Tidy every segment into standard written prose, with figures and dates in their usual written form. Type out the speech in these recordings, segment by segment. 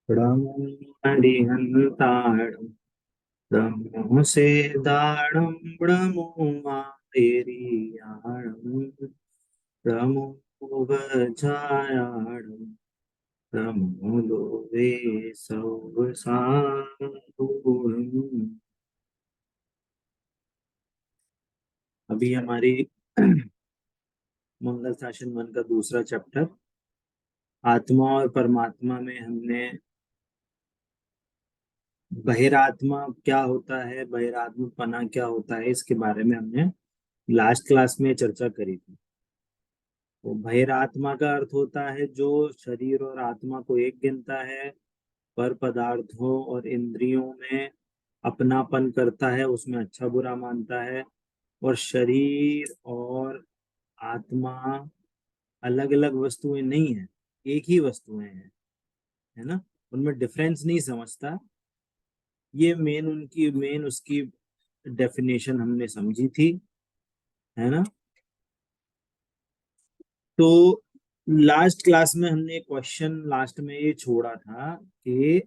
ब्रह्मणिहन्ताणं ब्रह्मोऽसेदाणं ब्रह्मोमातेरियाणं ब्रह्मोपजायाणं ब्रह्मोलोके सौसारूढम्। अभी हमारी मंगल शासन मन का दूसरा चैप्टर आत्मा और परमात्मा में हमने बहिरात्मा क्या होता है, बहिरात्मा पना क्या होता है, इसके बारे में हमने लास्ट क्लास में चर्चा करी थी। तो बहिरात्मा का अर्थ होता है जो शरीर और आत्मा को एक गिनता है, पर पदार्थों और इंद्रियों में अपनापन करता है, उसमें अच्छा बुरा मानता है। और शरीर और आत्मा अलग अलग वस्तुएं नहीं है, एक ही वस्तुएं हैं, है ना। उनमें डिफरेंस नहीं समझता। ये मेन उसकी डेफिनेशन हमने समझी थी, है ना। तो लास्ट क्लास में हमने क्वेश्चन लास्ट में ये छोड़ा था कि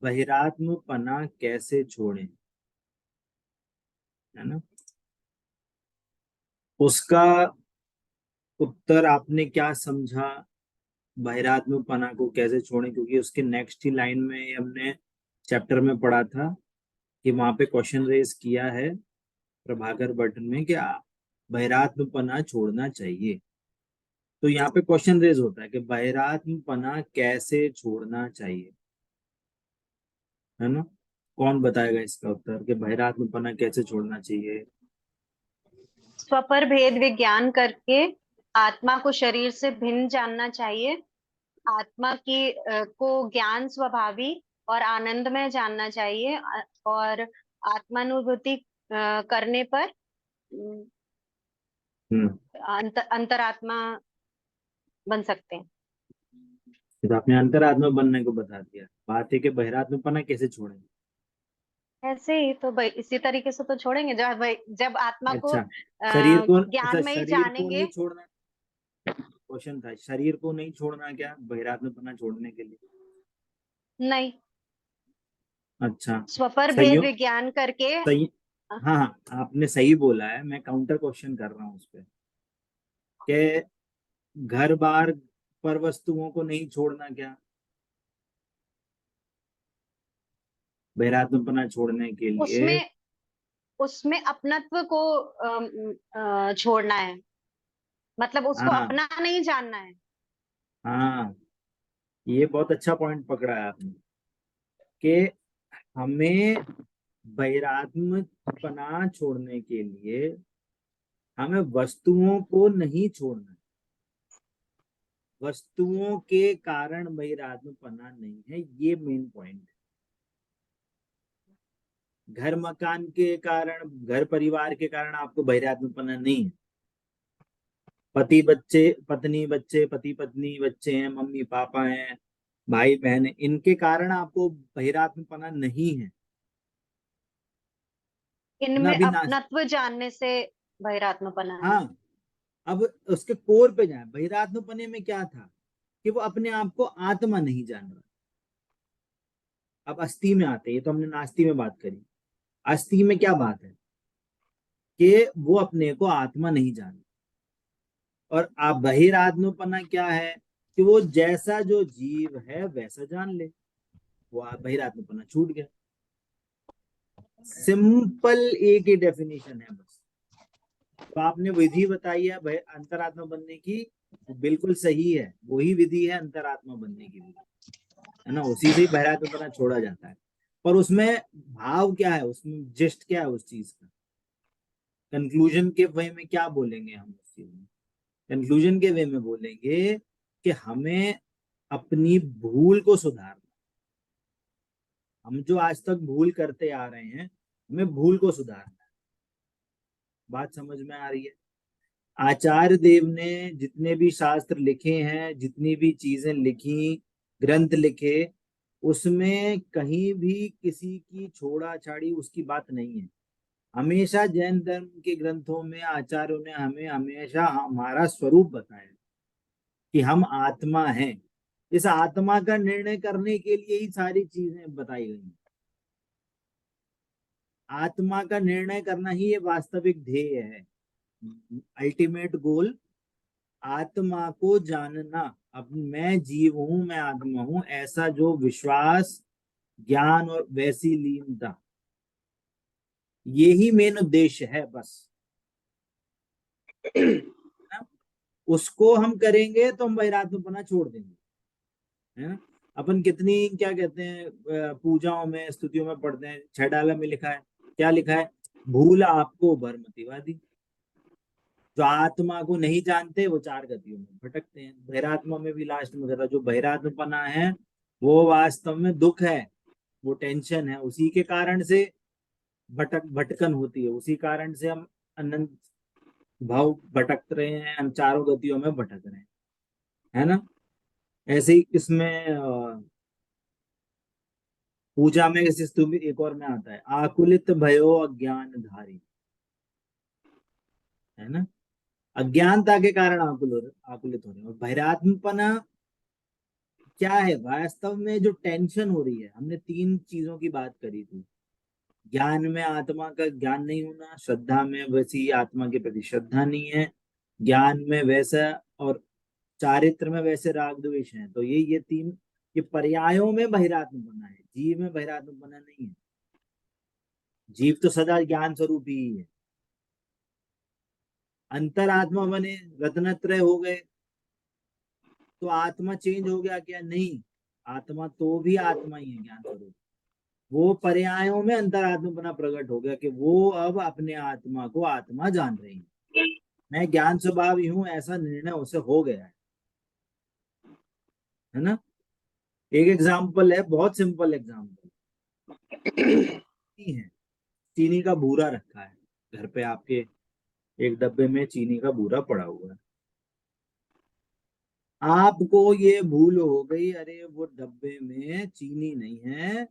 बहिरात्म पना कैसे छोड़ें, है ना। उसका उत्तर आपने क्या समझा, बहिरात्म पना को कैसे छोड़ें, क्योंकि उसके नेक्स्ट ही लाइन में हमने चैप्टर में पढ़ा था कि वहां पे क्वेश्चन रेज किया है प्रभाकर भट्ट ने कि बहिरात्म पना छोड़ना चाहिए। तो यहाँ पे क्वेश्चन रेज होता है कि बहिरात्म पना कैसे छोड़ना चाहिए, है ना। कौन बताएगा इसका उत्तर कि बहिरात्म पना कैसे छोड़ना चाहिए। स्वपर भेद विज्ञान करके आत्मा को शरीर से भिन्न जानना चाहिए। आत्मा की को ज्ञान स्वभावी और आनंदमय जानना चाहिए। और आत्मानुभूति करने पर हम्म। अंतरात्मा बन सकते हैं। तो आपने अंतरात्मा बनने को बता दिया, बात है कि बहिरात्म पना कैसे छोड़ें। ऐसे ही तो भाई इसी तरीके से तो छोड़ेंगे जब आत्मा को अच्छा, शरीर को, अच्छा ज्ञान में ही शरीर को जानेंगे। नहीं छोड़ना। क्वेश्चन था शरीर को नहीं छोड़ना क्या बहिरात्म पना छोड़ने के लिए। नहीं, अच्छा, स्वपर सही भेद हो, विज्ञान करके। सही। हाँ हाँ, आपने सही बोला है, मैं काउंटर क्वेश्चन कर रहा हूँ उस पे कि घर बार पर वस्तुओं को नहीं छोड़ना क्या बहिरात्मपना छोड़ने के लिए। उसमें उसमें अपनत्व को छोड़ना है। मतलब उसको हाँ अपना नहीं जानना है। हाँ, ये बहुत अच्छा पॉइंट पकड़ा है आपने कि हमें बहिरात्मपना छोड़ने के लिए हमें वस्तुओं को नहीं छोड़ना। वस्तुओं के कारण बहिरात्मपना नहीं है, ये मेन पॉइंट है। घर मकान के कारण, घर परिवार के कारण आपको बहिरात्मपना नहीं है। पति बच्चे, पत्नी बच्चे, पति पत्नी बच्चे हैं, मम्मी पापा हैं, भाई बहन हैं, इनके कारण आपको बहिरात्मपना नहीं है ना। इनमें अभी ना, अपनत्व जानने से बहिरात्मपना है। हाँ, अब उसके कोर पे जाए। बहिरात्मपने में क्या था कि वो अपने आप को आत्मा नहीं जान रहा। अब अस्थि में आते हैं, ये तो हमने नास्ति में बात करी। अस्थि में क्या बात है कि वो अपने को आत्मा नहीं जान रहा। और आप बहिरात्मपना क्या है कि वो जैसा जो जीव है वैसा जान ले। वो बहिरात्मपना छूट गया। सिंपल एक ही डेफिनेशन है बस। तो आपने विधि बताई है भाई अंतरात्मा बनने की, वो बिल्कुल सही है, वही विधि है अंतरात्मा बनने की विधि, है ना। उसी से ही बहिरात्मपना छोड़ा जाता है। पर उसमें भाव क्या है, उसमें जिस्ट क्या है उस चीज का। कंक्लूजन के वे में क्या बोलेंगे हम उस चीज में। कंक्लूजन के वे में बोलेंगे कि हमें अपनी भूल को सुधारना। हम जो आज तक भूल करते आ रहे हैं, हमें भूल को सुधारना है। बात समझ में आ रही है। आचार्य देव ने जितने भी शास्त्र लिखे हैं, जितनी भी चीजें लिखी, ग्रंथ लिखे, उसमें कहीं भी किसी की छोड़ा छाड़ी उसकी बात नहीं है। हमेशा जैन धर्म के ग्रंथों में आचार्यों ने हमें हमेशा हमारा स्वरूप बताया कि हम आत्मा हैं। इस आत्मा का निर्णय करने के लिए ही सारी चीजें बताई गई हैं। आत्मा का निर्णय करना ही ये वास्तविक ध्येय है, अल्टीमेट गोल। आत्मा को जानना, अब मैं जीव हूं, मैं आत्मा हूं, ऐसा जो विश्वास, ज्ञान और वैसी लीनता, ये ही मेन उद्देश्य है बस। उसको हम करेंगे तो हम वैराग्यपना छोड़ देंगे, है ना। अपन कितनी क्या कहते हैं पूजाओं में, स्तुतियों में पढ़ते हैं, 6 डाला में लिखा है, क्या लिखा है, भूल आपको भरमतिवादी। जो आत्मा को नहीं जानते वो 4 गतियों में भटकते हैं। बहिरात्मा में भी लास्ट में कहता, जो बहिरात्मपना है वो वास्तव में दुख है, वो टेंशन है, उसी के कारण से भटकन होती है, उसी कारण से हम अनंत भाव भटक रहे हैं, हम चारों गतियों में भटक रहे हैं, है ना। ऐसे ही इसमें पूजा में किसी स्तुति एक और में आता है, आकुलित भयो अज्ञान धारी, है ना। अज्ञानता के कारण आकुलित हो रहे हैं। और बहिरात्मपना क्या है, वास्तव में जो टेंशन हो रही है, हमने 3 चीजों की बात करी थी। ज्ञान में आत्मा का ज्ञान नहीं होना, श्रद्धा में वैसी आत्मा के प्रति श्रद्धा नहीं है, ज्ञान में वैसा, और चारित्र में वैसे राग द्वेष है। तो ये 3, ये पर्यायों में बहिरात्मपना है, जीव में बहिरात्मपना नहीं है। जीव तो सदा ज्ञान स्वरूप ही है। अंतरात्मा बने, रत्नत्रय हो गए, तो आत्मा चेंज हो गया क्या, नहीं। आत्मा तो भी आत्मा ही है, ज्ञान स्वरूप। वो पर्यायों में अंतरात्मपना प्रकट हो गया कि वो अब अपने आत्मा को आत्मा जान रही है, मैं ज्ञान स्वभाव ही हूं, ऐसा निर्णय उसे हो गया है ना। एक एग्जाम्पल है, बहुत सिंपल एग्जाम्पल है, चीनी का बूरा रखा है घर पे आपके, एक डब्बे में चीनी का बूरा पड़ा हुआ है। आपको ये भूल हो गई, अरे वो डब्बे में चीनी नहीं है,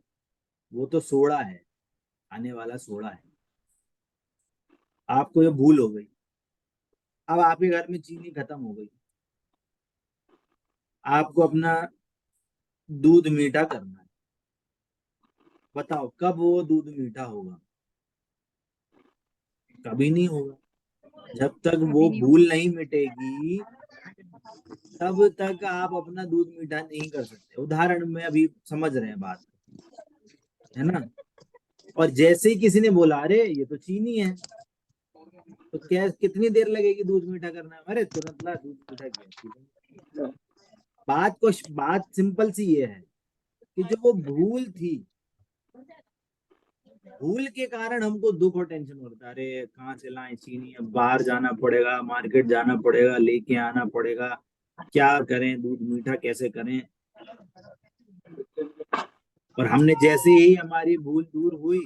वो तो सोडा है, आने वाला सोडा है। आपको ये भूल हो गई। अब आपके घर में चीनी खत्म हो गई, आपको अपना दूध मीठा करना है। बताओ कब वो दूध मीठा होगा, कभी नहीं होगा। जब तक वो भूल नहीं मिटेगी तब तक आप अपना दूध मीठा नहीं कर सकते। उदाहरण में अभी समझ रहे हैं बात, है ना। और जैसे ही किसी ने बोला अरे ये तो चीनी है, तो क्या कितनी देर लगेगी दूध मीठा करना है, अरे तुरंत ला दूध मीठा किया। बात सिंपल सी ये है कि जो वो भूल थी, भूल के कारण हमको दुख और टेंशन होता है, अरे कहाँ से लाएं चीनी, अब बाहर जाना पड़ेगा, मार्केट जाना पड़ेगा, लेके आना पड़ेगा, क्या करें, दूध मीठा कैसे करें। और हमने जैसे ही हमारी भूल दूर हुई,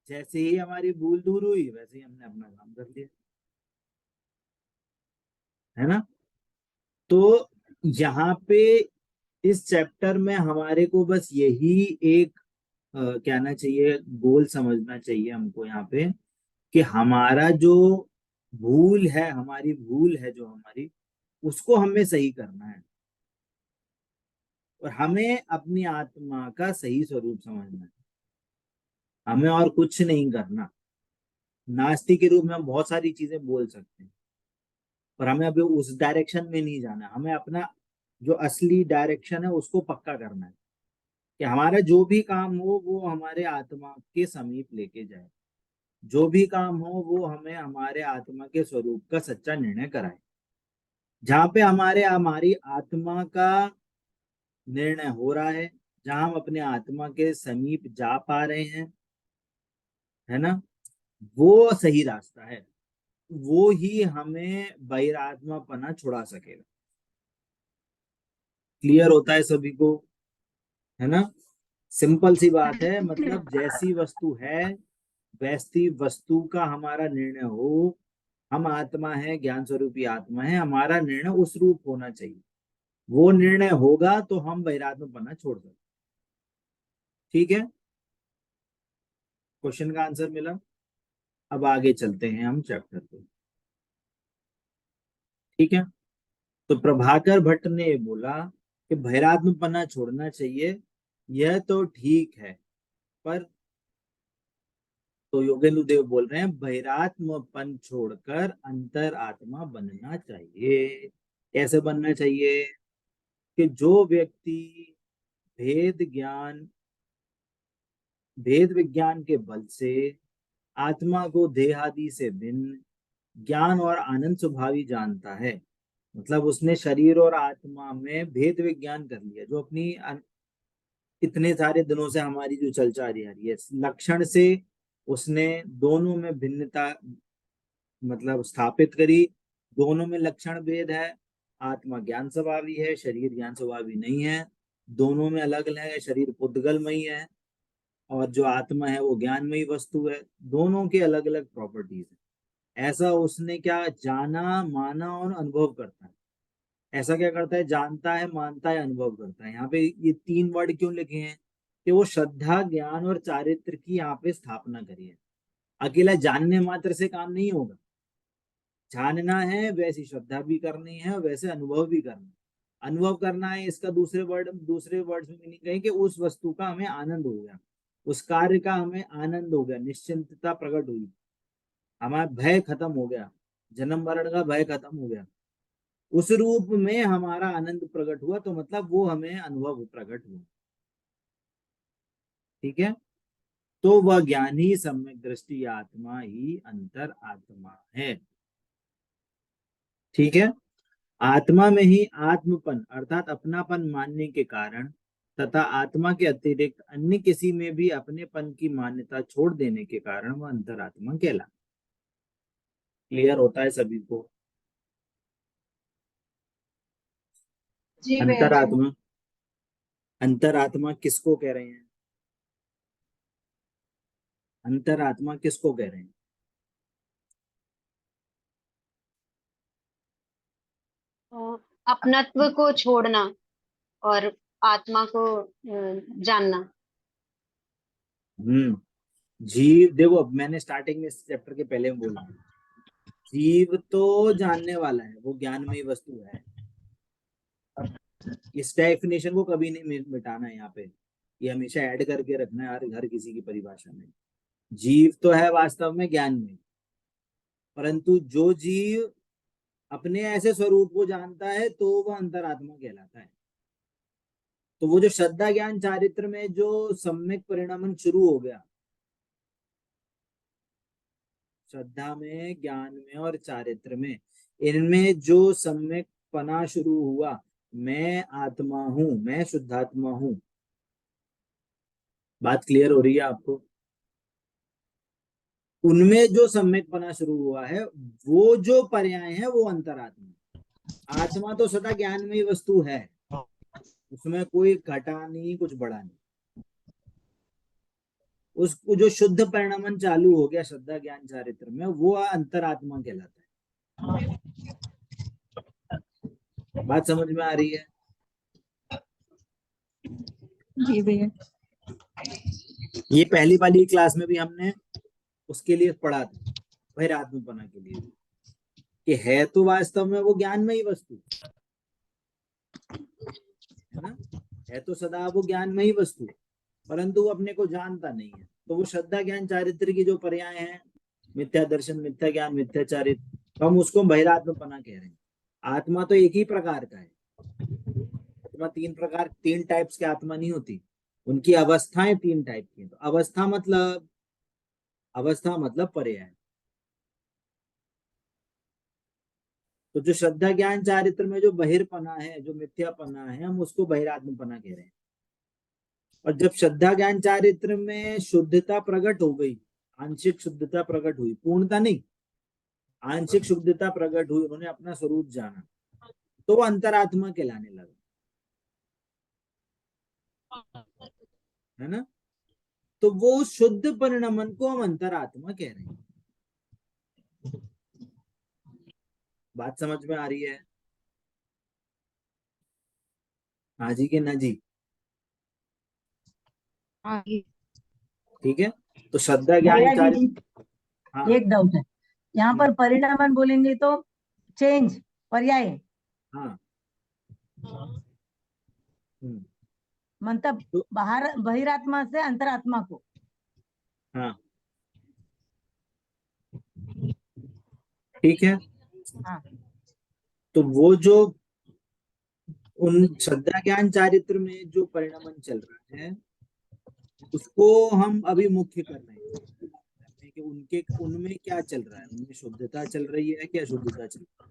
जैसे ही हमारी भूल दूर हुई वैसे ही हमने अपना काम कर लिया, है ना। तो यहाँ पे इस चैप्टर में हमारे को बस यही एक कहना चाहिए, गोल समझना चाहिए हमको यहाँ पे, कि हमारा जो भूल है, हमारी भूल है जो हमारी, उसको हमें सही करना है, और हमें अपनी आत्मा का सही स्वरूप समझना है, हमें और कुछ नहीं करना। नास्तिक के रूप में हम बहुत सारी चीजें बोल सकते हैं, पर हमें अभी उस डायरेक्शन में नहीं जाना। हमें अपना जो असली डायरेक्शन है उसको पक्का करना है, कि हमारा जो भी काम हो वो हमारे आत्मा के समीप लेके जाए, जो भी काम हो वो हमें हमारे आत्मा के स्वरूप का सच्चा निर्णय कराए। जहाँ पे हमारी आत्मा का निर्णय हो रहा है, जहाँ हम अपने आत्मा के समीप जा पा रहे हैं, है ना, वो सही रास्ता है। वो ही हमें बहिरात्मापना छुड़ा सकेगा। क्लियर होता है सभी को, है ना। सिंपल सी बात है, मतलब जैसी वस्तु है वैसी वस्तु का हमारा निर्णय हो। हम आत्मा है, ज्ञान स्वरूपी आत्मा है, हमारा निर्णय उस रूप होना चाहिए। वो निर्णय होगा तो हम बहिरात्मपना छोड़ सकते। ठीक है, क्वेश्चन का आंसर मिला। अब आगे चलते हैं हम चैप्टर पे, ठीक है। तो प्रभाकर भट्ट ने बोला कि बहिरात्मपना छोड़ना चाहिए, यह तो ठीक है, पर तो योगेंद्र देव बोल रहे हैं बहिरात्मपन छोड़कर अंतर आत्मा बनना चाहिए। कैसे बनना चाहिए? कि जो व्यक्ति भेद ज्ञान भेद विज्ञान के बल से आत्मा को देहादि से भिन्न ज्ञान और आनंद स्वभावी जानता है, मतलब उसने शरीर और आत्मा में भेद विज्ञान कर लिया, जो अपनी इतने सारे दिनों से हमारी जो चर्चा आ रही है, लक्षण से उसने दोनों में भिन्नता मतलब स्थापित करी। दोनों में लक्षण भेद है, आत्मा ज्ञान स्वभावी है, शरीर ज्ञान स्वभावी नहीं है। दोनों में अलग अलग है, शरीर पुद्गलमयी है और जो आत्मा है वो ज्ञानमयी वस्तु है। दोनों के अलग अलग प्रॉपर्टीज है। ऐसा उसने क्या जाना, माना और अनुभव करता है। ऐसा क्या करता है? जानता है, मानता है, अनुभव करता है। यहाँ पे ये 3 वर्ड क्यों लिखे हैं? कि वो श्रद्धा, ज्ञान और चारित्र की यहाँ पे स्थापना करी है। अकेला जानने मात्र से काम नहीं होगा। जानना है, वैसी श्रद्धा भी करनी है, वैसे अनुभव भी करना है। अनुभव करना है, इसका दूसरे वर्ड में मीनिंग कहें कि उस वस्तु का हमें आनंद हो गया, उस कार्य का हमें आनंद हो गया, निश्चिंतता प्रकट हुई, हमारा भय खत्म हो गया, जन्म मरण का भय खत्म हो गया, उस रूप में हमारा आनंद प्रकट हुआ, तो मतलब वो हमें अनुभव प्रकट हुआ। ठीक है, तो वह ज्ञानी सम्यक दृष्टि आत्मा ही अंतर आत्मा है। ठीक है, आत्मा में ही आत्मपन अर्थात अपनापन मानने के कारण तथा आत्मा के अतिरिक्त अन्य किसी में भी अपनेपन की मान्यता छोड़ देने के कारण वह अंतरात्मा कहला। क्लियर होता है सभी को? जी भैया जी। अंतरात्मा, अंतरात्मा किसको कह रहे हैं? अंतरात्मा किसको कह रहे हैं? तो अपनत्व को छोड़ना और आत्मा को जानना। जीव देखो, अब मैंने स्टार्टिंग में इस चैप्टर के पहले में बोला, जीव तो जानने वाला है, वो ज्ञानमयी वस्तु है। इस डेफिनेशन को कभी नहीं मिटाना है यहाँ पे, ये हमेशा ऐड करके रखना है हर किसी की परिभाषा में। जीव तो है वास्तव में ज्ञान में, परंतु जो जीव अपने ऐसे स्वरूप को जानता है तो वह अंतरात्मा कहलाता है। तो वो जो श्रद्धा ज्ञान चारित्र में जो सम्यक परिणामन शुरू हो गया, श्रद्धा में, ज्ञान में और चारित्र में, इनमें जो सम्यक पना शुरू हुआ, मैं आत्मा हूं, मैं शुद्धात्मा हूं। बात क्लियर हो रही है आपको? उनमें जो सम्यक पना शुरू हुआ है, वो जो पर्याय है वो अंतरात्मा। आत्मा तो सदा ज्ञान में ही वस्तु है, उसमें कोई घटा नहीं, कुछ बढ़ा नहीं। उसको जो शुद्ध परिणामन चालू हो गया श्रद्धा ज्ञान चारित्र में, वो अंतरात्मा कहलाता है। बात समझ में आ रही है? जी भैया। ये पहली वाली क्लास में भी हमने उसके लिए पढ़ा था, बहिरात्मपना के लिए, कि है तो वास्तव में वो ज्ञान में ही वस्तु है ना, है तो सदा वो ज्ञान में ही वस्तु, परंतु वो अपने को जानता नहीं है। तो वो श्रद्धा ज्ञान चारित्र की जो पर्याय हैं, मिथ्या दर्शन, मिथ्या ज्ञान, मिथ्या चारित्र, तो हम उसको बहिरात्मपना कह रहे हैं। आत्मा तो एक ही प्रकार का है। आत्मा 3 टाइप्स की आत्मा नहीं होती, उनकी अवस्थाएं 3 टाइप की। तो अवस्था मतलब पर्याय। तो जो श्रद्धा ज्ञान चारित्र में जो बहिर्पना है, जो मिथ्यापना है, हम उसको बहिरात्मपना कह रहे हैं। और जब श्रद्धा ज्ञान चारित्र में शुद्धता प्रकट हो गई, आंशिक शुद्धता प्रकट हुई, पूर्णता नहीं, आंशिक शुद्धता प्रकट हुई, उन्होंने अपना स्वरूप जाना, तो वो अंतरात्मा कहलाने लगा, है ना। तो वो शुद्ध परिणमन को हम अंतरात्मा कह रहे हैं। बात समझ में आ रही है? हाँ जी के ना जी? ठीक है, तो श्रद्धा ज्ञान भैया जी, चारित्र। हाँ एक डाउट है यहाँ पर, परिणामन बोलेंगे तो चेंज, पर्याय, हाँ। हम्म। मतलब तो बाहर बहिरात्मा से अंतरात्मा को। हाँ ठीक है। हाँ तो वो जो उन श्रद्धा ज्ञान चारित्र में जो परिणमन चल रहा है उसको हम अभी मुख्य कर रहे हैं कि उनके उनमें क्या चल रहा है, उनमें शुद्धता चल रही है क्या शुद्धता चल रही है।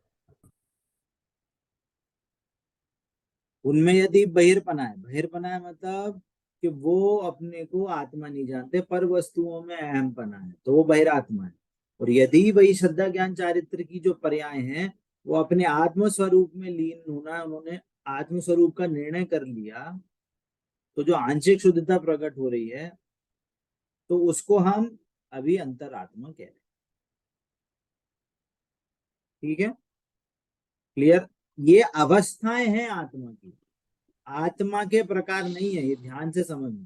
उनमें यदि बहिर्पना है मतलब कि वो अपने को आत्मा नहीं जानते, पर वस्तुओं में अहमपना है, तो वो बहिरात्मा है। और यदि वही श्रद्धा ज्ञान चारित्र की जो पर्याय हैं वो अपने आत्म स्वरूप में लीन होना, उन्होंने आत्म स्वरूप का निर्णय कर लिया, तो जो आंशिक शुद्धता प्रकट हो रही है तो उसको हम अभी अंतरात्मा कह रहे हैं। ठीक है, क्लियर। ये अवस्थाएं हैं आत्मा की, आत्मा के प्रकार नहीं है, ये ध्यान से समझना।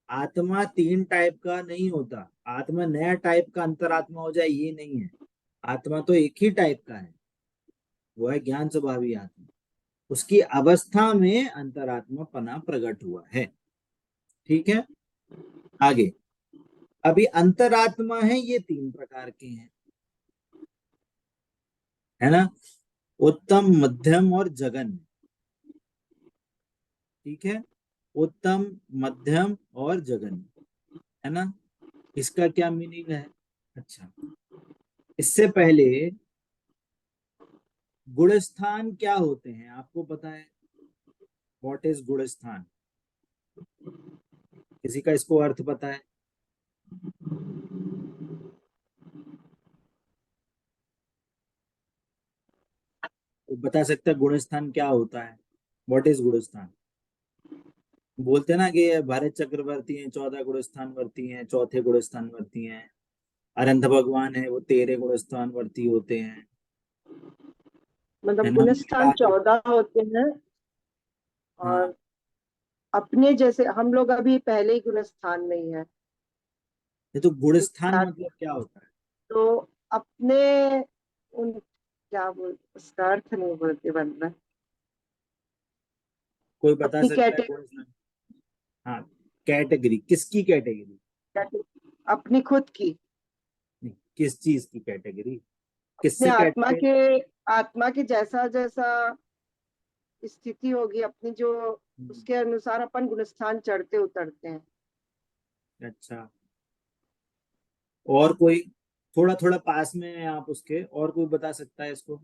आत्मा तीन टाइप का नहीं होता, आत्मा नया टाइप का अंतरात्मा हो जाए ये नहीं है। आत्मा तो एक ही टाइप का है, वो है ज्ञान स्वभावी आत्मा। उसकी अवस्था में अंतरात्मा पना प्रकट हुआ है। ठीक है, आगे। अभी अंतरात्मा है ये तीन प्रकार के हैं, है ना, उत्तम मध्यम और जघन्य। ठीक है, उत्तम मध्यम और जघन्य, है ना। इसका क्या मीनिंग है? अच्छा, इससे पहले गुण स्थान क्या होते हैं आपको पता है? व्हाट इज गुण स्थान? किसी का इसको अर्थ पता है? वो बता सकता है गुण स्थान क्या होता है? व्हाट इज गुण स्थान? बोलते ना कि भारत चक्रवर्ती हैं 14 गुण स्थान वर्ती हैं, चौथे गुण स्थान वर्ती हैं। अनंत भगवान है वो 13 गुण स्थान वर्ती होते हैं, है मतलब ना। गुण स्थान 14 होते हैं। हाँ, और अपने जैसे हम लोग अभी पहले ही गुण स्थान में ही है। ये तो गुण स्थान साथ मतलब क्या होता है? तो अपने उन क्या बोल उसका अर्थ नहीं बोलते बन रहा। कोई बता अपनी सकता है गुण स्थान? हाँ, कैटेगरी, किसकी कैटेगरी? अपनी खुद की, नहीं, किस चीज की कैटेगरी? अपने किससे कैटेगरी? आत्मा के जैसा जैसा स्थिति होगी अपनी, जो उसके अनुसार अपन गुणस्थान चढ़ते उतरते हैं। अच्छा, और कोई? थोड़ा थोड़ा पास में है आप उसके, और कोई बता सकता है इसको?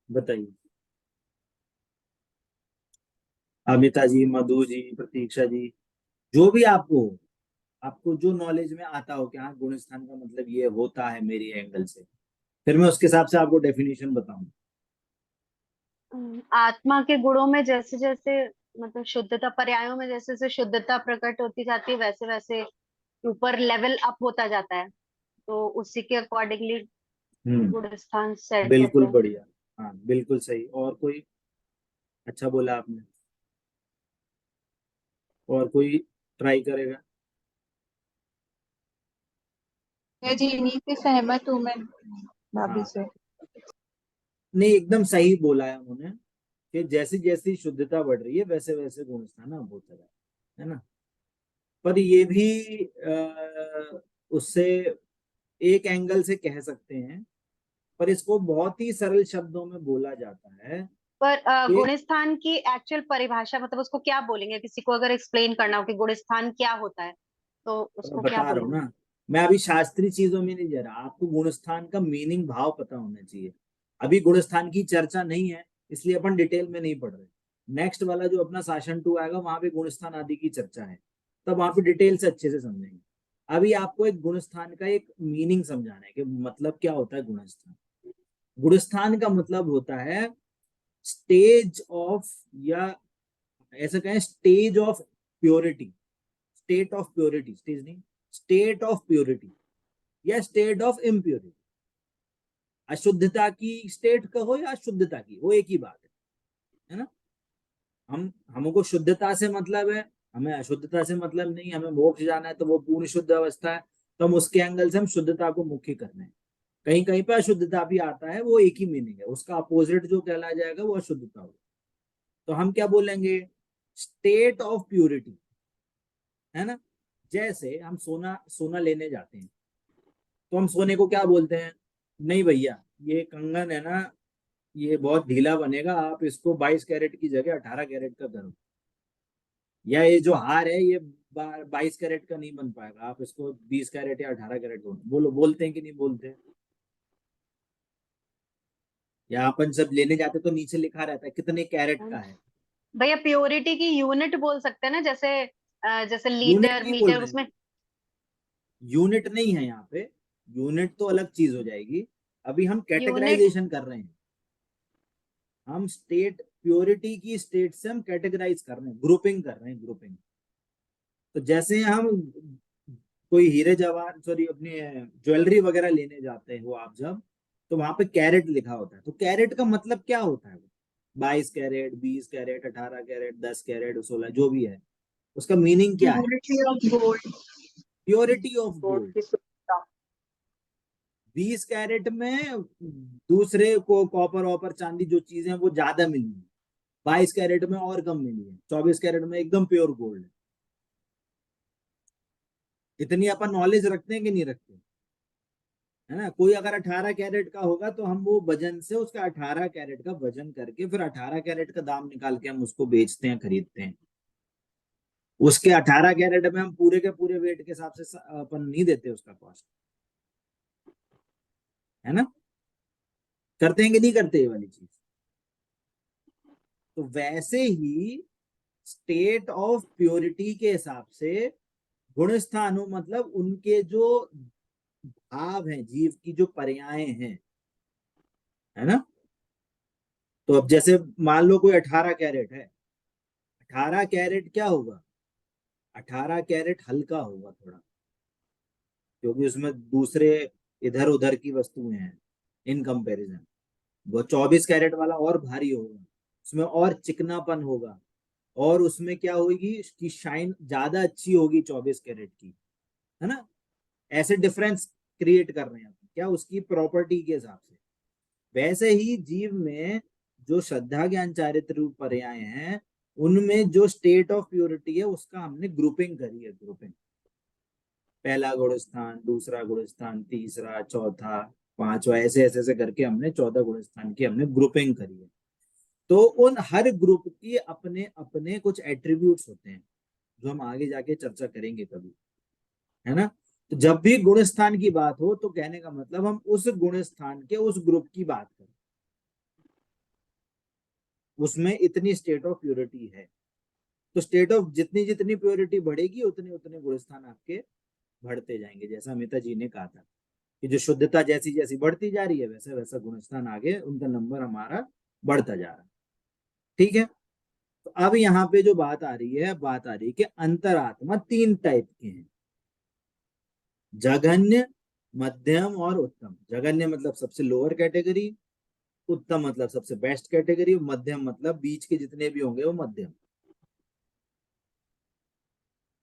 बताइए। अमिता जी, मधु जी, प्रतीक्षा जी, जो भी आपको आपको जो नॉलेज में आता हो कि हाँ गुण स्थान का मतलब ये होता है मेरी एंगल से, फिर मैं उसके हिसाब से आपको डेफिनेशन बताऊं। आत्मा के गुणों में जैसे जैसे मतलब शुद्धता, पर्यायों में जैसे जैसे शुद्धता प्रकट होती जाती है वैसे वैसे ऊपर लेवल अप होता जाता है, तो उसी के अकॉर्डिंगली गुण स्थान सेट होते बिल्कुल हैं। बढ़िया। हाँ बिल्कुल सही। और कोई? अच्छा बोला आपने। और कोई ट्राई करेगा? मैं जी इन्हीं से सहमत हूँ मैं भाभी हाँ, से। नहीं एकदम सही बोला है उन्होंने कि जैसी जैसी शुद्धता बढ़ रही है वैसे वैसे गुण स्थान अब होता है ना। पर ये भी उससे एक एंगल से कह सकते हैं, पर इसको बहुत ही सरल शब्दों में बोला जाता है पर कि, गुण स्थान की एक्चुअल परिभाषा मतलब उसको क्या बोलेंगे, किसी को अगर एक्सप्लेन करना हो कि गुण स्थान क्या होता है तो उसको क्या बता रहा हूँ बोलेंगे? ना, मैं अभी शास्त्रीय चीजों में नहीं जा रहा, आपको गुणस्थान का मीनिंग भाव पता होना चाहिए। अभी गुणस्थान की चर्चा नहीं है इसलिए अपन डिटेल में नहीं पढ़ रहे। नेक्स्ट वाला जो अपना शासन 2 आएगा वहां पे गुणस्थान आदि की चर्चा है, तब वहां पे डिटेल से अच्छे से समझेंगे। अभी आपको एक गुणस्थान का एक मीनिंग समझाना है कि मतलब क्या होता है गुणस्थान। गुणस्थान का मतलब होता है स्टेज ऑफ, या ऐसा कहें stage of purity, state of purity, stage नहीं, स्टेट ऑफ प्योरिटी या स्टेट ऑफ इम्प्योरिटी। अशुद्धता की स्टेट कहो या शुद्धता की, वो एक ही बात है ना। हम हमको शुद्धता से मतलब है, हमें अशुद्धता से मतलब नहीं, हमें मोक्ष जाना है तो वो पूर्ण शुद्ध अवस्था है, तो हम उसके एंगल से हम शुद्धता को मुख्य कर रहे हैं। कहीं कहीं पे अशुद्धता भी आता है, वो एक ही मीनिंग है, उसका अपोजिट जो कहला जाएगा वो अशुद्धता होगा। तो हम क्या बोलेंगे, स्टेट ऑफ प्यूरिटी, है ना। जैसे हम सोना सोना लेने जाते हैं, तो हम सोने को क्या बोलते हैं, नहीं भैया ये कंगन है ना, ये बहुत ढीला बनेगा, आप इसको 22 कैरेट की जगह 18 कैरेट का करो, या ये जो हार है ये 22 कैरेट का नहीं बन पाएगा, आप इसको 20 कैरेट या 18 कैरेट बोलो। बोलते हैं कि नहीं बोलते हैं? या अपन सब लेने जाते तो नीचे लिखा रहता है कितने कैरेट का है। भैया प्योरिटी की यूनिट बोल सकते हैं ना, जैसे जैसे यूनिट लीटर नहीं बोल मीटर रहे हैं, उसमें। यूनिट नहीं है यहाँ पे, यूनिट तो अलग चीज हो जाएगी। अभी हम यूनिट कैटेगराइजेशन कर रहे हैं, हम स्टेट प्योरिटी की स्टेट से हम कैटेगराइज कर रहे हैं, ग्रुपिंग कर रहे हैं, ग्रुपिंग। तो जैसे हम कोई हीरे जवाहर सॉरी अपनी ज्वेलरी वगैरह लेने जाते हो आप जब, तो वहां पे कैरेट लिखा होता है, तो कैरेट का मतलब क्या होता है, 22 कैरेट, 20 कैरेट, 18 कैरेट, 10 कैरेट, 16, जो भी है, उसका मीनिंग क्या है, purity of gold. Purity of gold gold. की शुद्धता। 20 कैरेट में दूसरे को कॉपर वॉपर चांदी जो चीजें हैं वो ज्यादा मिली है, 22 कैरेट में और कम मिली है, 24 कैरेट में एकदम प्योर गोल्ड है। इतनी अपन नॉलेज रखते हैं कि नहीं रखते, है ना। कोई अगर 18 कैरेट का होगा तो हम वो वजन से उसका 18 कैरेट का वजन करके फिर 18 कैरेट का दाम निकाल के हम उसको बेचते हैं, खरीदते हैं। उसके 18 कैरेट में हम पूरे के पूरे वेट के हिसाब से अपन नहीं देते उसका कॉस्ट, है ना। करते हैं कि नहीं करते ये वाली चीज। तो वैसे ही स्टेट ऑफ प्योरिटी के हिसाब से गुण स्थानु मतलब उनके जो भाव हैं, जीव की जो पर्याय हैं, है ना। तो अब जैसे मान लो कोई 18 कैरेट है, 18 कैरेट क्या होगा, 18 कैरेट हल्का होगा थोड़ा, क्योंकि उसमें दूसरे इधर उधर की वस्तुएं हैं इन कंपैरिजन। वो 24 कैरेट वाला और भारी होगा, उसमें और चिकनापन होगा, और उसमें क्या होगी, उसकी शाइन ज्यादा अच्छी होगी 24 कैरेट की, है ना। ऐसे डिफरेंस क्रिएट कर रहे हैं अपन, क्या उसकी प्रॉपर्टी के हिसाब से। वैसे ही जीव में जो श्रद्धा ज्ञान चारित्र रूप पर्याय हैं, उनमें जो स्टेट ऑफ प्योरिटी है उसका हमने ग्रुपिंग करी है, ग्रुपिंग। पहला गुण स्थान, दूसरा गुण स्थान, तीसरा, चौथा, पांचवा, ऐसे ऐसे ऐसे करके हमने 14 गुण स्थान की हमने ग्रुपिंग करी है। तो उन हर ग्रुप की अपने अपने कुछ एट्रीब्यूट्स होते हैं, जो हम आगे जाके चर्चा करेंगे कभी, है ना। तो जब भी गुण स्थान की बात हो तो कहने का मतलब हम उस गुण स्थान के उस ग्रुप की बात करें, उसमें इतनी स्टेट ऑफ प्योरिटी है। तो स्टेट ऑफ जितनी जितनी प्योरिटी बढ़ेगी उतने उतने गुण स्थान आपके बढ़ते जाएंगे। जैसा अमिता जी ने कहा था कि जो शुद्धता जैसी जैसी बढ़ती जा रही है वैसे वैसा गुण स्थान आगे उनका नंबर हमारा बढ़ता जा रहा है। ठीक है। तो अब यहाँ पे जो बात आ रही है, बात आ रही है कि अंतरात्मा 3 टाइप के हैं, जघन्य, मध्यम और उत्तम। जघन्य मतलब सबसे लोअर कैटेगरी, उत्तम मतलब सबसे बेस्ट कैटेगरी, मध्यम मतलब बीच के जितने भी होंगे वो मध्यम।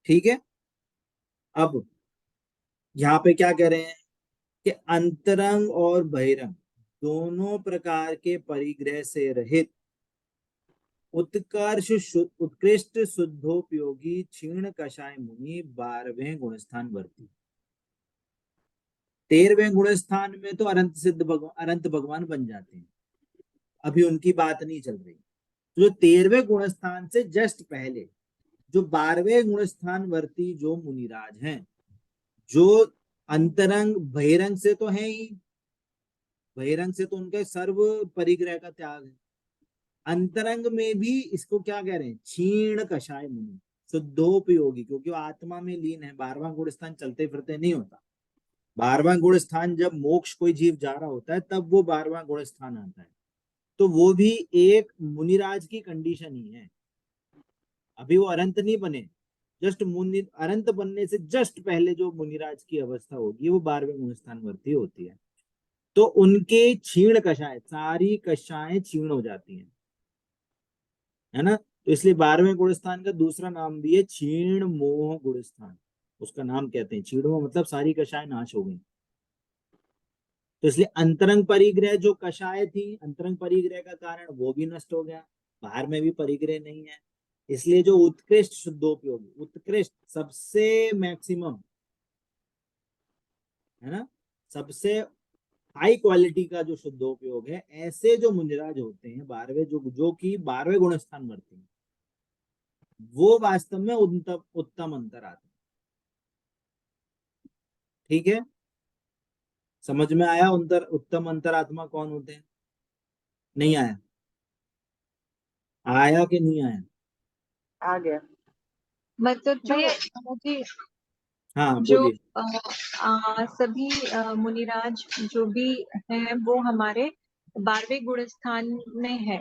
ठीक है। अब यहाँ पे क्या कह रहे हैं कि अंतरंग और बहिरंग दोनों प्रकार के परिग्रह से रहित उत्कृष्ट शुद्धोपयोगी क्षीण कषाय मुनि 12वें गुणस्थान वर्ती। 13वें गुणस्थान में तो अनंत भगवान बन जाते हैं, अभी उनकी बात नहीं चल रही। तो जो 13वें गुणस्थान से जस्ट पहले जो 12वें गुणस्थान वर्ती जो मुनिराज हैं, जो अंतरंग बहिरंग से तो है ही, बहिरंग से तो उनके सर्व परिग्रह का त्याग है। अंतरंग में भी इसको क्या कह रहे हैं, क्षीण कषाय मुनि, शुद्धोपयोगी, क्योंकि वो आत्मा में लीन है। 12वां गुण स्थान चलते फिरते नहीं होता। 12वां गुण स्थान जब मोक्ष कोई जीव जा रहा होता है तब वो 12वां गुण स्थान आता है। तो वो भी एक मुनिराज की कंडीशन ही है, अभी वो अनंत नहीं बने। जस्ट मुनि अनंत बनने से जस्ट पहले जो मुनिराज की अवस्था होगी वो 12वें गुण स्थान वर्ती होती है। तो उनके क्षीण कषाय, सारी कषाएं क्षीण हो जाती हैं, है ना। तो इसलिए 12वें गुणस्थान का दूसरा नाम भी है क्षीण मोह गुणस्थान। उसका नाम कहते हैं क्षीण मोह, मतलब सारी कषाएं नाश हो गई। तो इसलिए अंतरंग परिग्रह जो कषाय थी, अंतरंग परिग्रह का कारण वो भी नष्ट हो गया, बाहर में भी परिग्रह नहीं है। इसलिए जो उत्कृष्ट शुद्धोपयोगी, उत्कृष्ट सबसे मैक्सिमम है ना, सबसे हाई क्वालिटी का जो शुद्धोपयोग है, ऐसे जो मुनिराज होते हैं 12वें, जो कि 12वें गुण स्थान वर्ती हैं, वो वास्तव में उत्तम अंतरात्मा। ठीक है, समझ में आया उत्तम अंतरात्मा कौन होते हैं? नहीं आया? आया कि नहीं आया? आ गया। मतलब जो भैया जी, हाँ जो बोलिए। सभी मुनिराज जो भी हैं वो हमारे 12वें गुण स्थान में है।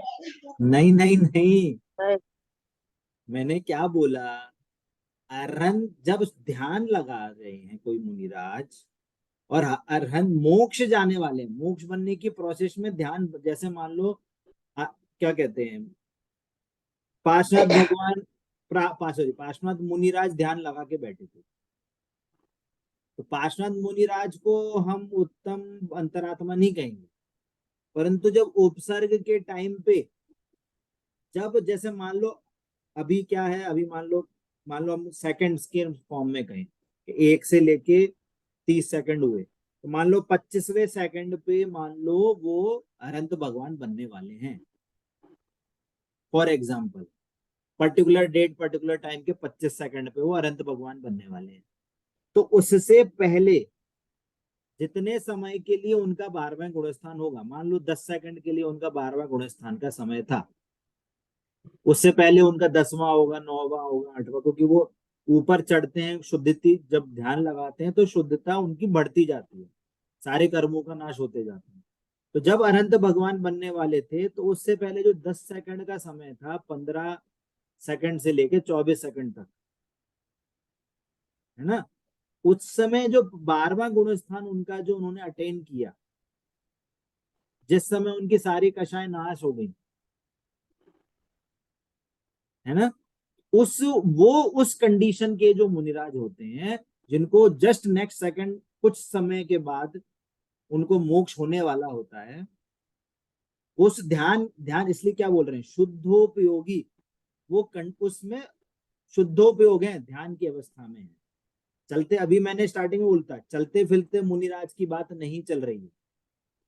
नहीं नहीं नहीं, है। मैंने क्या बोला, अरहंत जब ध्यान लगा रहे हैं कोई मुनिराज, और अरहंत मोक्ष जाने वाले, मोक्ष बनने की प्रोसेस में ध्यान, जैसे मान लो क्या कहते हैं, पार्षद भगवान, पार्षद मुनिराज ध्यान लगा के बैठे थे, तो पार्षद मुनिराज को हम उत्तम अंतरात्मा नहीं कहेंगे। परंतु जब उपसर्ग के टाइम पे, जब जैसे मान लो अभी क्या है, अभी मान लो हम सेकंड्स के फॉर्म में कहें, 1 से लेके 30 सेकंड हुए, तो मान लो 25वें सेकंड पे मान लो वो अनंत भगवान बनने वाले हैं, for example particular date particular time के 25 सेकंड पे वो अनंत भगवान बनने वाले हैं। तो उससे पहले जितने समय के लिए उनका 12वां गुणस्थान होगा, मान लो 10 सेकंड के लिए उनका 12वां गुणस्थान का समय था, उससे पहले उनका 10वां होगा, 9वां होगा, 8वां, क्योंकि वो ऊपर चढ़ते हैं, शुद्धि जब ध्यान लगाते हैं तो शुद्धता उनकी बढ़ती जाती है, सारे कर्मों का नाश होते जाते हैं। तो जब अनंत भगवान बनने वाले थे, तो उससे पहले जो 10 सेकंड का समय था, 15 सेकंड से लेके 24 सेकंड तक, है ना, उस समय जो 12वां गुण स्थान उनका जो उन्होंने अटेन किया, जिस समय उनकी सारी कषाएं नाश हो गई, है ना, उस कंडीशन के जो मुनिराज होते हैं, जिनको जस्ट नेक्स्ट सेकंड कुछ समय के बाद उनको मोक्ष होने वाला होता है, उस ध्यान ध्यान इसलिए क्या बोल रहे हैं, शुद्धोपयोगी, वो उसमें शुद्धोपयोग है, ध्यान की अवस्था में है। चलते, अभी मैंने स्टार्टिंग में बोलता, चलते फिरते मुनिराज की बात नहीं चल रही है,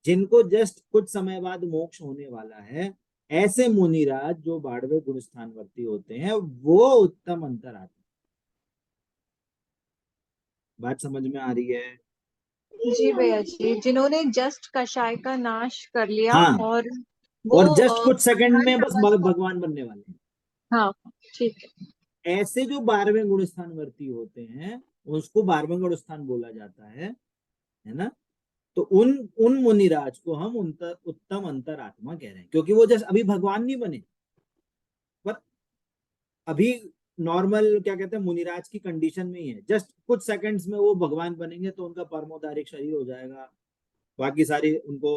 जिनको जस्ट कुछ समय बाद मोक्ष होने वाला है, ऐसे मुनिराज जो 12वें गुण स्थानवर्ती होते हैं, वो उत्तम अंतरात्मा। बात समझ में आ रही है? जी भैया जी, जिन्होंने जस्ट कषाय का नाश कर लिया हाँ, और वो और जस्ट कुछ सेकंड में अरहंत बस अवस्था। भगवान बनने वाले हैं, हाँ ठीक है। ऐसे जो 12वें गुण स्थानवर्ती होते हैं, उसको 12वां गुण स्थान बोला जाता है ना। तो उन उन मुनिराज को हम उत्तम अंतरात्मा कह रहे हैं, क्योंकि वो जस्ट अभी भगवान नहीं बने, पर अभी नॉर्मल क्या कहते हैं, मुनिराज की कंडीशन में ही है, जस्ट कुछ सेकंड्स में वो भगवान बनेंगे, तो उनका परमोदारिक शरीर हो जाएगा, बाकी सारी उनको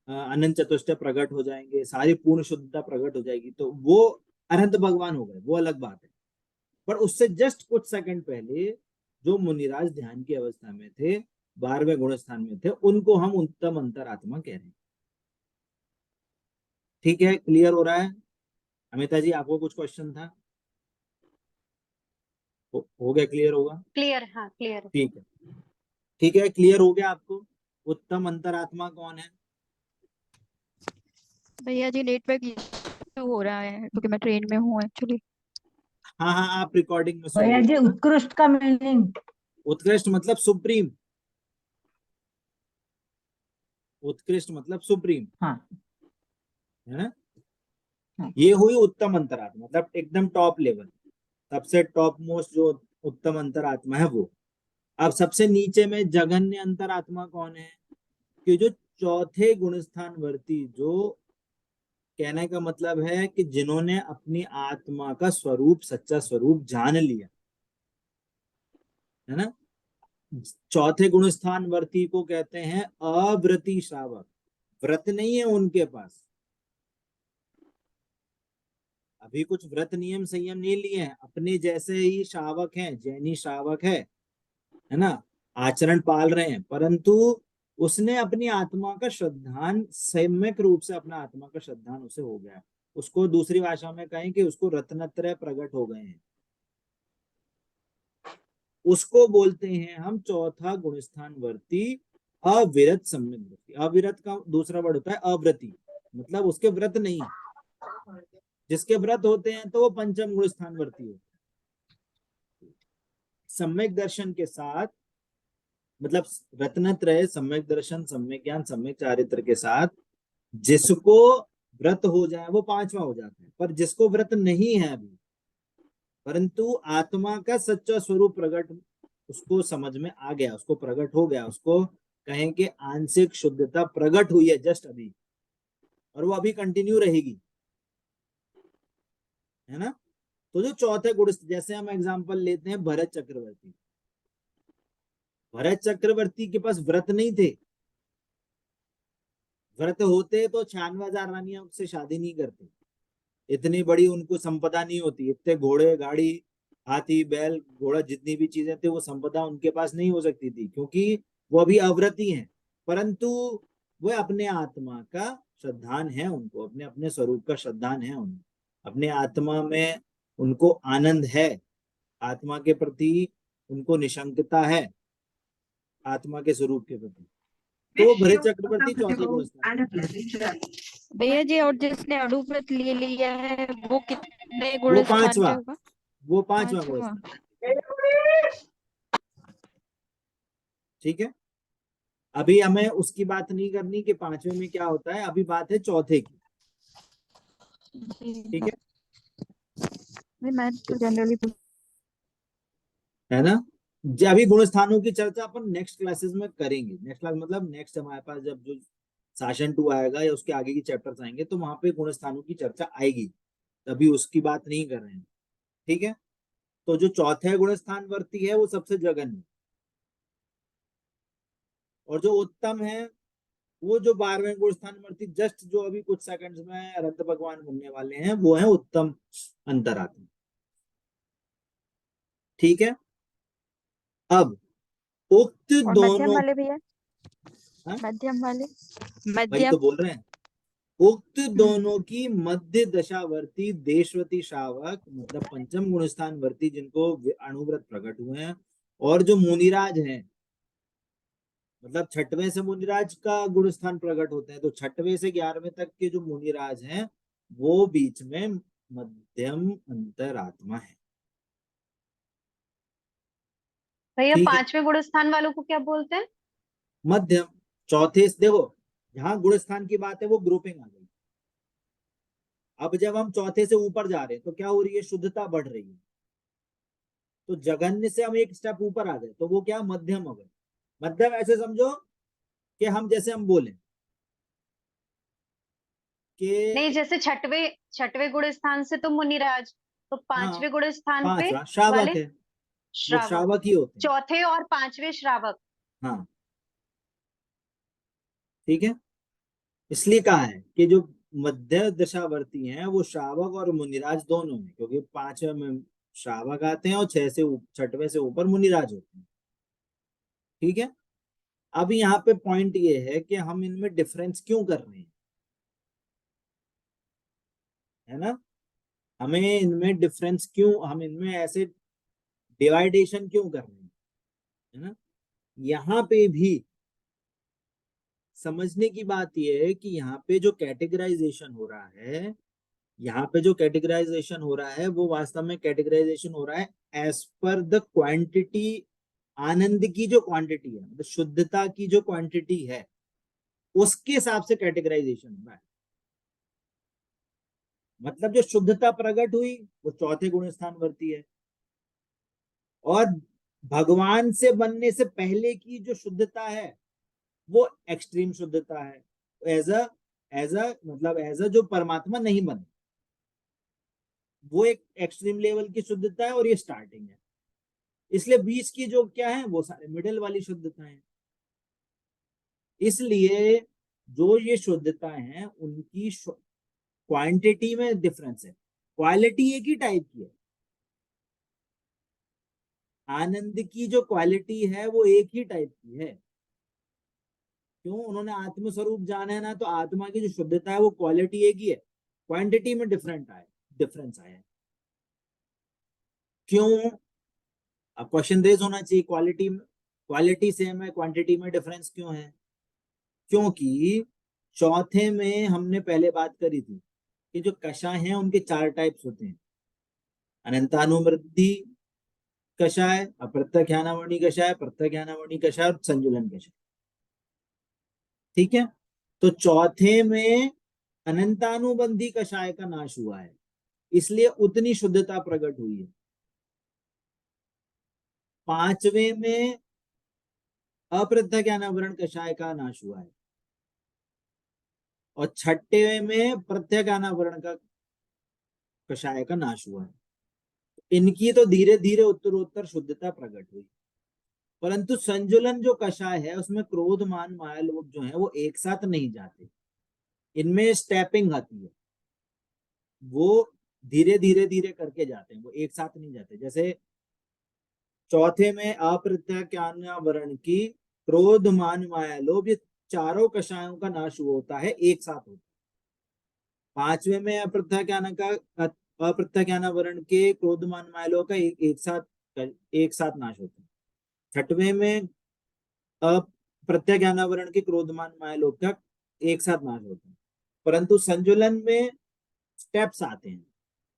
अनंत चतुष्टय प्रकट हो जाएंगे, सारी पूर्ण शुद्धता प्रकट हो जाएगी, तो वो अनंत भगवान हो गए, वो अलग बात है। पर उससे जस्ट कुछ सेकंड पहले जो मुनिराज ध्यान की अवस्था में थे, 12वें गुण स्थान में थे, उनको हम उत्तम अंतरात्मा कह रहे हैं। ठीक है, क्लियर हो रहा है? अमिता जी, आपको कुछ क्वेश्चन था? हो गया, क्लियर होगा? क्लियर, हाँ क्लियर। ठीक है, ठीक है, क्लियर हो गया आपको उत्तम अंतरात्मा कौन है? भैया जी नेटवर्क इशू हो रहा है क्योंकि मैं ट्रेन में हूँ एक्चुअली। हाँ हाँ, आप रिकॉर्डिंग में सुन भैया लो। जी उत्कृष्ट का मीनिंग? उत्कृष्ट मतलब सुप्रीम, उत्कृष्ट मतलब सुप्रीम, हाँ है ना। हाँ। ये हुई उत्तम अंतरात्मा, मतलब एकदम टॉप लेवल, सबसे टॉप मोस्ट जो उत्तम अंतरात्मा है वो। अब सबसे नीचे में जघन्य अंतरात्मा कौन है? कि जो चौथे गुणस्थान वर्ती, जो कहने का मतलब है कि जिन्होंने अपनी आत्मा का स्वरूप, सच्चा स्वरूप जान लिया, है ना। चौथे गुणस्थान वर्ती को कहते हैं अव्रती श्रावक, व्रत नहीं है उनके पास, अभी कुछ व्रत नियम संयम नहीं लिए हैं, अपने जैसे ही श्रावक हैं, जैनी श्रावक है ना, आचरण पाल रहे हैं, परंतु उसने अपनी आत्मा का श्रद्धान सम्यक रूप से, अपना आत्मा का श्रद्धान उसे हो गया, उसको दूसरी भाषा में कहें कि उसको रत्नत्रय प्रकट हो गए हैं, उसको बोलते हैं हम चौथा गुणस्थान वर्ती अविरत सम्यक वृत्ति। अविरत का दूसरा वर्ड होता है अव्रति, मतलब उसके व्रत नहीं है। जिसके व्रत होते हैं तो वो पंचम गुणस्थान वर्ती होते हैं। सम्यक दर्शन के साथ, मतलब रत्नत्रय, सम्यक दर्शन, सम्यक ज्ञान, सम्यक चारित्र के साथ जिसको व्रत हो जाए वो पांचवा हो जाता है। पर जिसको व्रत नहीं है अभी, परंतु आत्मा का सच्चा स्वरूप प्रकट उसको समझ में आ गया, उसको प्रकट हो गया, उसको कहें कि आंशिक शुद्धता प्रकट हुई है जस्ट अभी, और वो अभी कंटिन्यू रहेगी, है ना। तो जो चौथे गुण, जैसे हम एग्जांपल लेते हैं भरत चक्रवर्ती, भरत चक्रवर्ती के पास व्रत नहीं थे। व्रत होते तो 96,000 रानियां से शादी नहीं करते, इतनी बड़ी उनको संपदा नहीं होती, इतने घोड़े गाड़ी हाथी बैल घोड़ा जितनी भी चीजें थे वो संपदा उनके पास नहीं हो सकती थी, क्योंकि वो अभी अव्रती हैं। परंतु वो अपने आत्मा का श्रद्धान है, उनको अपने अपने स्वरूप का श्रद्धान है, उनको अपने आत्मा में उनको आनंद है, आत्मा के प्रति उनको निशंकता है, आत्मा के स्वरूप के प्रति। तो भरत चक्रवर्ती चौथे गुण स्थान, भैया जी, और जिसने अणुव्रत ले लिया है वो कितने वो गुण स्थान पांचवा, पे होगा? वो पांचवा गुण पांचवा। स्थान। ठीक है, अभी हमें उसकी बात नहीं करनी कि पांचवे में क्या होता है, अभी बात है चौथे की। ठीक है, नहीं, मैं तो जनरली है ना। अभी गुण स्थानों की चर्चा अपन नेक्स्ट क्लासेस में करेंगे। नेक्स्ट क्लास मतलब नेक्स्ट हमारे पास जब जो सेशन 2 आएगा या उसके आगे की चैप्टर्स आएंगे तो वहां पे गुण स्थानों की चर्चा आएगी, तभी उसकी बात नहीं कर रहे हैं। ठीक है, तो जो चौथे गुण स्थान वर्ती है वो सबसे जघन्य, और जो उत्तम है वो जो 12वें गुण स्थान वर्ती, जस्ट जो अभी कुछ सेकंड्स में रक्त भगवान बनने वाले हैं, वो है उत्तम अंतरात्मा। ठीक है, अब उक्त और मध्यम दोनों, वाले भैया, हाँ? मध्यम वाले, वही तो मध्यम। बोल रहे हैं, उक्त दोनों की मध्य दशावर्ती देशवती श्रावक, मतलब पंचम गुणस्थान वर्ती जिनको अणुव्रत प्रकट हुए हैं, और जो मुनिराज हैं, मतलब छठवें से मुनिराज का गुणस्थान प्रकट होते हैं, तो छठवें से 11वें तक के जो मुनिराज हैं वो बीच में मध्यम अंतरात्मा है। भैया ठीक है, पांचवें गुण स्थान वालों को क्या बोलते हैं? मध्यम। चौथे से देखो, जहां गुणस्थान की बात है वो ग्रुपिंग आ गई। अब जब हम चौथे से ऊपर जा रहे हैं तो क्या हो रही है, शुद्धता बढ़ रही है। तो जघन्य से हम एक स्टेप ऊपर आ गए तो वो क्या, मध्यम हो गए। मध्यम ऐसे समझो कि हम जैसे हम बोले नहीं, कि, जैसे छठवें छठवें गुण स्थान से तो मुनिराज, तो हाँ, पांचवें गुण स्थान पे पांचवा श्रावक वाले है, वो श्रावक, श्रावक ही होते हैं। चौथे और पांचवें श्रावक। हाँ, ठीक है, इसलिए कहा है कि जो मध्य दशावर्ती हैं वो श्रावक और मुनिराज दोनों हैं, क्योंकि 5वें में श्रावक आते हैं और 6वें से ऊपर मुनिराज होते हैं। ठीक है, अब यहाँ पे पॉइंट ये है कि हम इनमें डिफरेंस क्यों कर रहे हैं, है ना। हमें इनमें डिफरेंस क्यों, हम इनमें ऐसे डिवाइडेशन क्यों कर रहे हैं, है ना। यहाँ पे भी समझने की बात यह है कि यहाँ पे जो कैटेगराइजेशन हो रहा है, यहाँ पे जो कैटेगराइजेशन हो रहा है वो वास्तव में कैटेगराइजेशन हो रहा है एज पर द क्वांटिटी, आनंद की जो क्वांटिटी है, मतलब शुद्धता की जो क्वांटिटी है उसके हिसाब से कैटेगराइजेशन हो रहा है। मतलब जो शुद्धता प्रकट हुई वो चौथे गुण स्थान वर्ती है, और भगवान से बनने से पहले की जो शुद्धता है वो एक्सट्रीम शुद्धता है, एज अ मतलब एज अ जो परमात्मा नहीं बने, वो एक एक्सट्रीम लेवल की शुद्धता है और ये स्टार्टिंग है। इसलिए बीच की जो क्या है वो सारे मिडिल वाली शुद्धता है। इसलिए जो ये शुद्धताएं हैं उनकी क्वांटिटी में डिफरेंस है, क्वालिटी एक ही टाइप की है। आनंद की जो क्वालिटी है वो एक ही टाइप की है, क्यों? उन्होंने आत्म स्वरूप जाना है ना, तो आत्मा की जो शुद्धता है वो क्वालिटी एक ही है, क्वांटिटी में डिफरेंस आया है। क्यों? अब क्वेश्चन रेज होना चाहिए, क्वालिटी सेम है, क्वांटिटी में डिफरेंस क्यों है? क्योंकि चौथे में हमने पहले बात करी थी कि जो कषाय हैं उनके 4 टाइप्स होते हैं, अनंतानुवृद्धि कषाय, अप्रत्यख्यानावर्णी कषाय, प्रत्यख्यानावर्णी कषाय और संजुलन कषाय। ठीक है, तो चौथे में अनंतानुबंधी कषाय का नाश हुआ है, इसलिए उतनी शुद्धता प्रकट हुई है। पांचवें में अप्रत्यज्ञानावरण कषाय का नाश हुआ है, और छठे में प्रत्यज्ञानावरण का कषाय का नाश हुआ है। इनकी तो धीरे धीरे उत्तरोत्तर शुद्धता प्रकट हुई, परंतु संजुलन जो कषाय है उसमें क्रोध मान माया लोभ जो है वो एक साथ नहीं जाते, इनमें स्टेपिंग आती है, वो धीरे धीरे धीरे करके जाते हैं, वो एक साथ नहीं जाते। जैसे चौथे में अप्रत्यज्ञानावरण की क्रोध मान माया लोभ, ये चारों कषायों का नाश होता है, एक साथ होता है। पांचवे में अप्रत्यज्ञानावरण के क्रोध मान माया लोभ का एक साथ नाश होता है। छठवें में अप्रत्यज्ञानावरण के क्रोध मान माया लोभ का एक साथ नाश होता है, परंतु संजुलन में स्टेप्स आते हैं,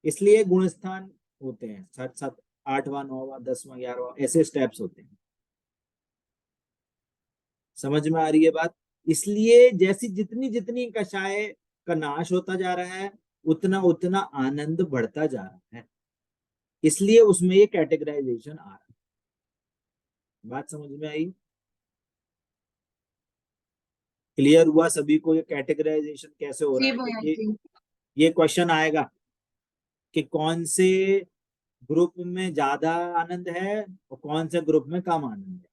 इसलिए गुणस्थान होते हैं, 7 8वां 9वां 10वां 11वां ऐसे स्टेप्स होते हैं। समझ में आ रही है बात? इसलिए जैसी जितनी जितनी कषाय का नाश होता जा रहा है उतना उतना आनंद बढ़ता जा रहा है, इसलिए उसमें ये कैटेगराइजेशन आ रहा है। बात समझ में आई? क्लियर हुआ सभी को ये कैटेगराइजेशन कैसे हो रहा जी है? भैया क्योंकि जी। ये क्वेश्चन आएगा कि कौन से ग्रुप में ज्यादा आनंद है और कौन से ग्रुप में कम आनंद है।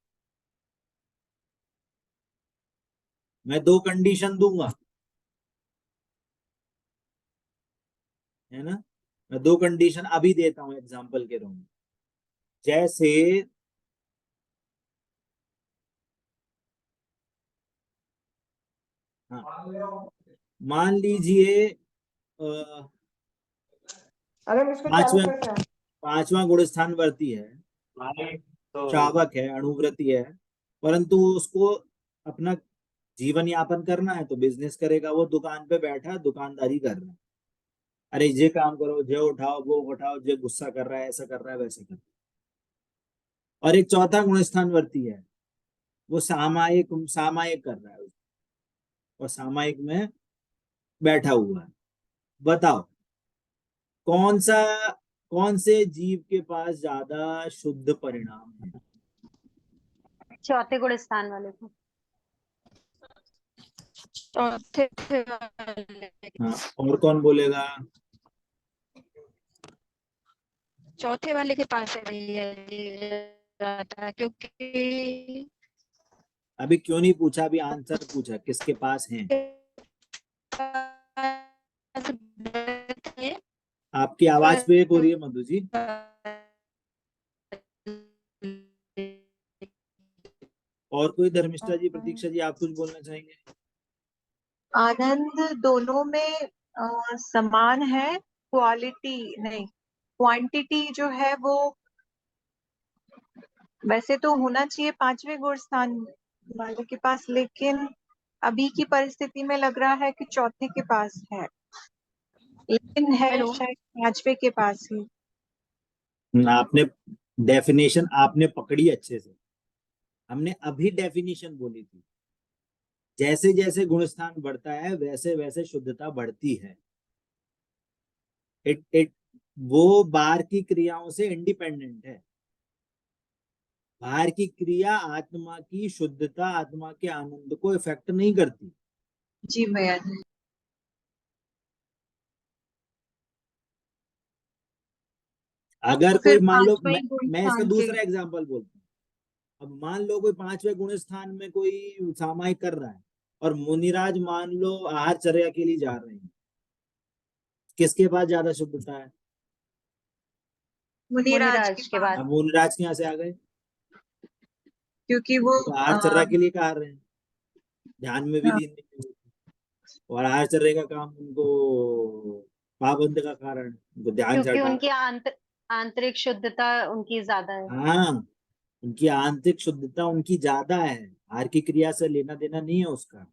मैं 2 कंडीशन दूंगा, है ना, मैं 2 कंडीशन अभी देता हूं एग्जांपल के रूप में। जैसे हाँ, मान लीजिए अरे हम इसको चालू पांचवा कर क्या? पांचवा गुण स्थान वर्ती है, श्रावक है, अणुव्रती है, परंतु उसको अपना जीवन यापन करना है तो बिजनेस करेगा, वो दुकान पे बैठा दुकानदारी कर रहा है, अरे ये काम करो, ये उठाओ वो उठाओ, ये गुस्सा कर रहा है, ऐसा कर रहा है वैसा कर रहा है। और एक चौथा गुण स्थान वर्ती है, वो सामायिक सामायिक कर रहा है और सामायिक में बैठा हुआ है। बताओ कौन से जीव के पास ज्यादा शुद्ध परिणाम है? चौथे गुण स्थान वाले को। चौथे वाले हाँ, और कौन बोलेगा? चौथे वाले के पास है भैया ये ज्यादा, क्योंकि अभी क्यों नहीं पूछा, अभी आंसर पूछा किसके पास है। आपकी आवाज ब्रेक हो रही है मधु जी। और कोई धर्मिष्ठा जी, प्रतीक्षा जी, आप कुछ बोलना चाहेंगे? आनंद दोनों में समान है, क्वालिटी नहीं, क्वांटिटी जो है वो वैसे तो होना चाहिए पांचवे गुण स्थान वाले के पास, लेकिन अभी की परिस्थिति में लग रहा है कि चौथे के पास है, लेकिन है हेलो। शायद पांचवे के पास ही। आपने डेफिनेशन आपने पकड़ी अच्छे से, हमने अभी डेफिनेशन बोली थी, जैसे जैसे गुणस्थान बढ़ता है वैसे वैसे शुद्धता बढ़ती है। इट वो बाहर की क्रियाओं से इंडिपेंडेंट है। बाहर की क्रिया आत्मा की शुद्धता, आत्मा के आनंद को इफेक्ट नहीं करती। जी भैया जी। अगर तो कोई फिर मान लो, पांचवा ही गुण मैं इसका स्थान के। दूसरा एग्जांपल बोलता हूँ। अब मान लो कोई 5वें गुण स्थान में कोई सामायिक कर रहा है और मुनिराज मान लो आहारचर्या के लिए जा रहे हैं, किसके पास ज्यादा शुद्धता है? मुनिराज के मुनिराज के पास, बाद। अब मुनिराज के यहाँ से आ गए, क्योंकि वो वो तो आहारचर्या के लिए कहा रहे हैं। ध्यान में भी हाँ। लीन नहीं होते, और आश्चर्य का काम उनको पाबंद का कारण, उनको ध्यान से क्योंकि हटा। उनकी आंतरिक शुद्धता उनकी ज्यादा है। हाँ, उनकी आंतरिक शुद्धता उनकी ज्यादा है, बाहर की क्रिया से लेना देना नहीं है उसका।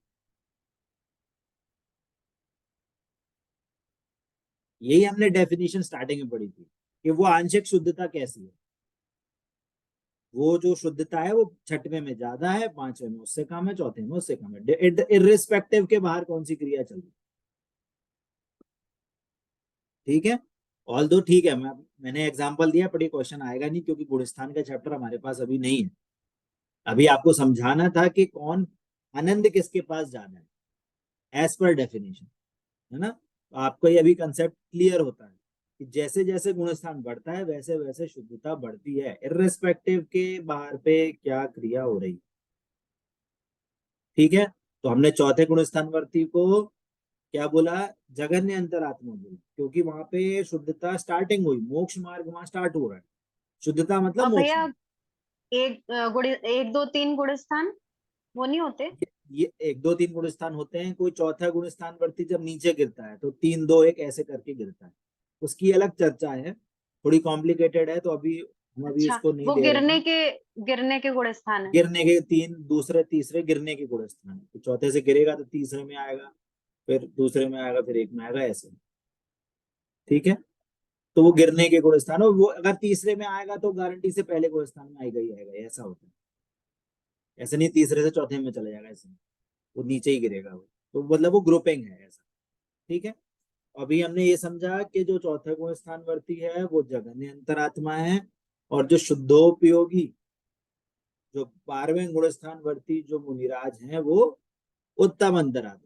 यही हमने डेफिनेशन स्टार्टिंग में पढ़ी थी कि वो आंशिक शुद्धता कैसी है। वो जो शुद्धता है वो छठवें में ज्यादा है, पांचवें में उससे कम है, चौथे में उससे कम है, इर्रिस्पेक्टिव के बाहर कौन सी क्रिया चल रही। ठीक है, ऑल दो ठीक है, मैंने एग्जांपल दिया, बट ये क्वेश्चन आएगा नहीं क्योंकि गुणस्थान का चैप्टर हमारे पास अभी नहीं है। अभी आपको समझाना था कि कौन आनंद किसके पास जाना है एज पर डेफिनेशन, है ना। तो आपको ये अभी कंसेप्ट क्लियर होता है कि जैसे जैसे गुणस्थान बढ़ता है वैसे वैसे शुद्धता बढ़ती है, इर्रेस्पेक्टिव के बाहर पे क्या क्रिया हो रही। ठीक है, तो हमने चौथे गुणस्थान वर्ती को क्या बोला, जगन्य अंतरात्मा बोला, क्योंकि वहां पे शुद्धता स्टार्टिंग हुई, मोक्ष मार्ग वहां स्टार्ट हो रहा है, शुद्धता मतलब और मोक्ष भैया मार्ग। एक दो तीन गुण स्थान वो नहीं होते? ये एक दो तीन गुण स्थान होते हैं, कोई चौथा गुण स्थान वर्ती जब नीचे गिरता है तो तीन दो एक ऐसे करके गिरता है, उसकी अलग चर्चा है, थोड़ी कॉम्प्लिकेटेड है, तो अभी हम अभी अच्छा, उसको नहीं वो ले रहे हैं। गिरने के गुण स्थान है। गिरने के तीन, दूसरे तीसरे गिरने के गुण स्थान है, तो चौथे से गिरेगा तो तीसरे में आएगा, फिर दूसरे में आएगा, फिर एक में आएगा, ऐसे। ठीक है, तो वो गिरने के गुण स्थान है, वो अगर तीसरे में आएगा तो गारंटी से पहले गुण स्थान में आएगा ही आएगा, ऐसा होता है। ऐसा नहीं तीसरे से चौथे में चला जाएगा, ऐसे वो नीचे ही गिरेगा वो, तो मतलब वो ग्रुपिंग है ऐसा। ठीक है, अभी हमने ये समझा कि जो चौथे गुण स्थान वर्ती है वो जगन्य अंतरात्मा है, और जो शुद्धोपयोगी जो 12वें गुण स्थान वर्ती जो मुनिराज हैं वो उत्तम अंतरात्मा।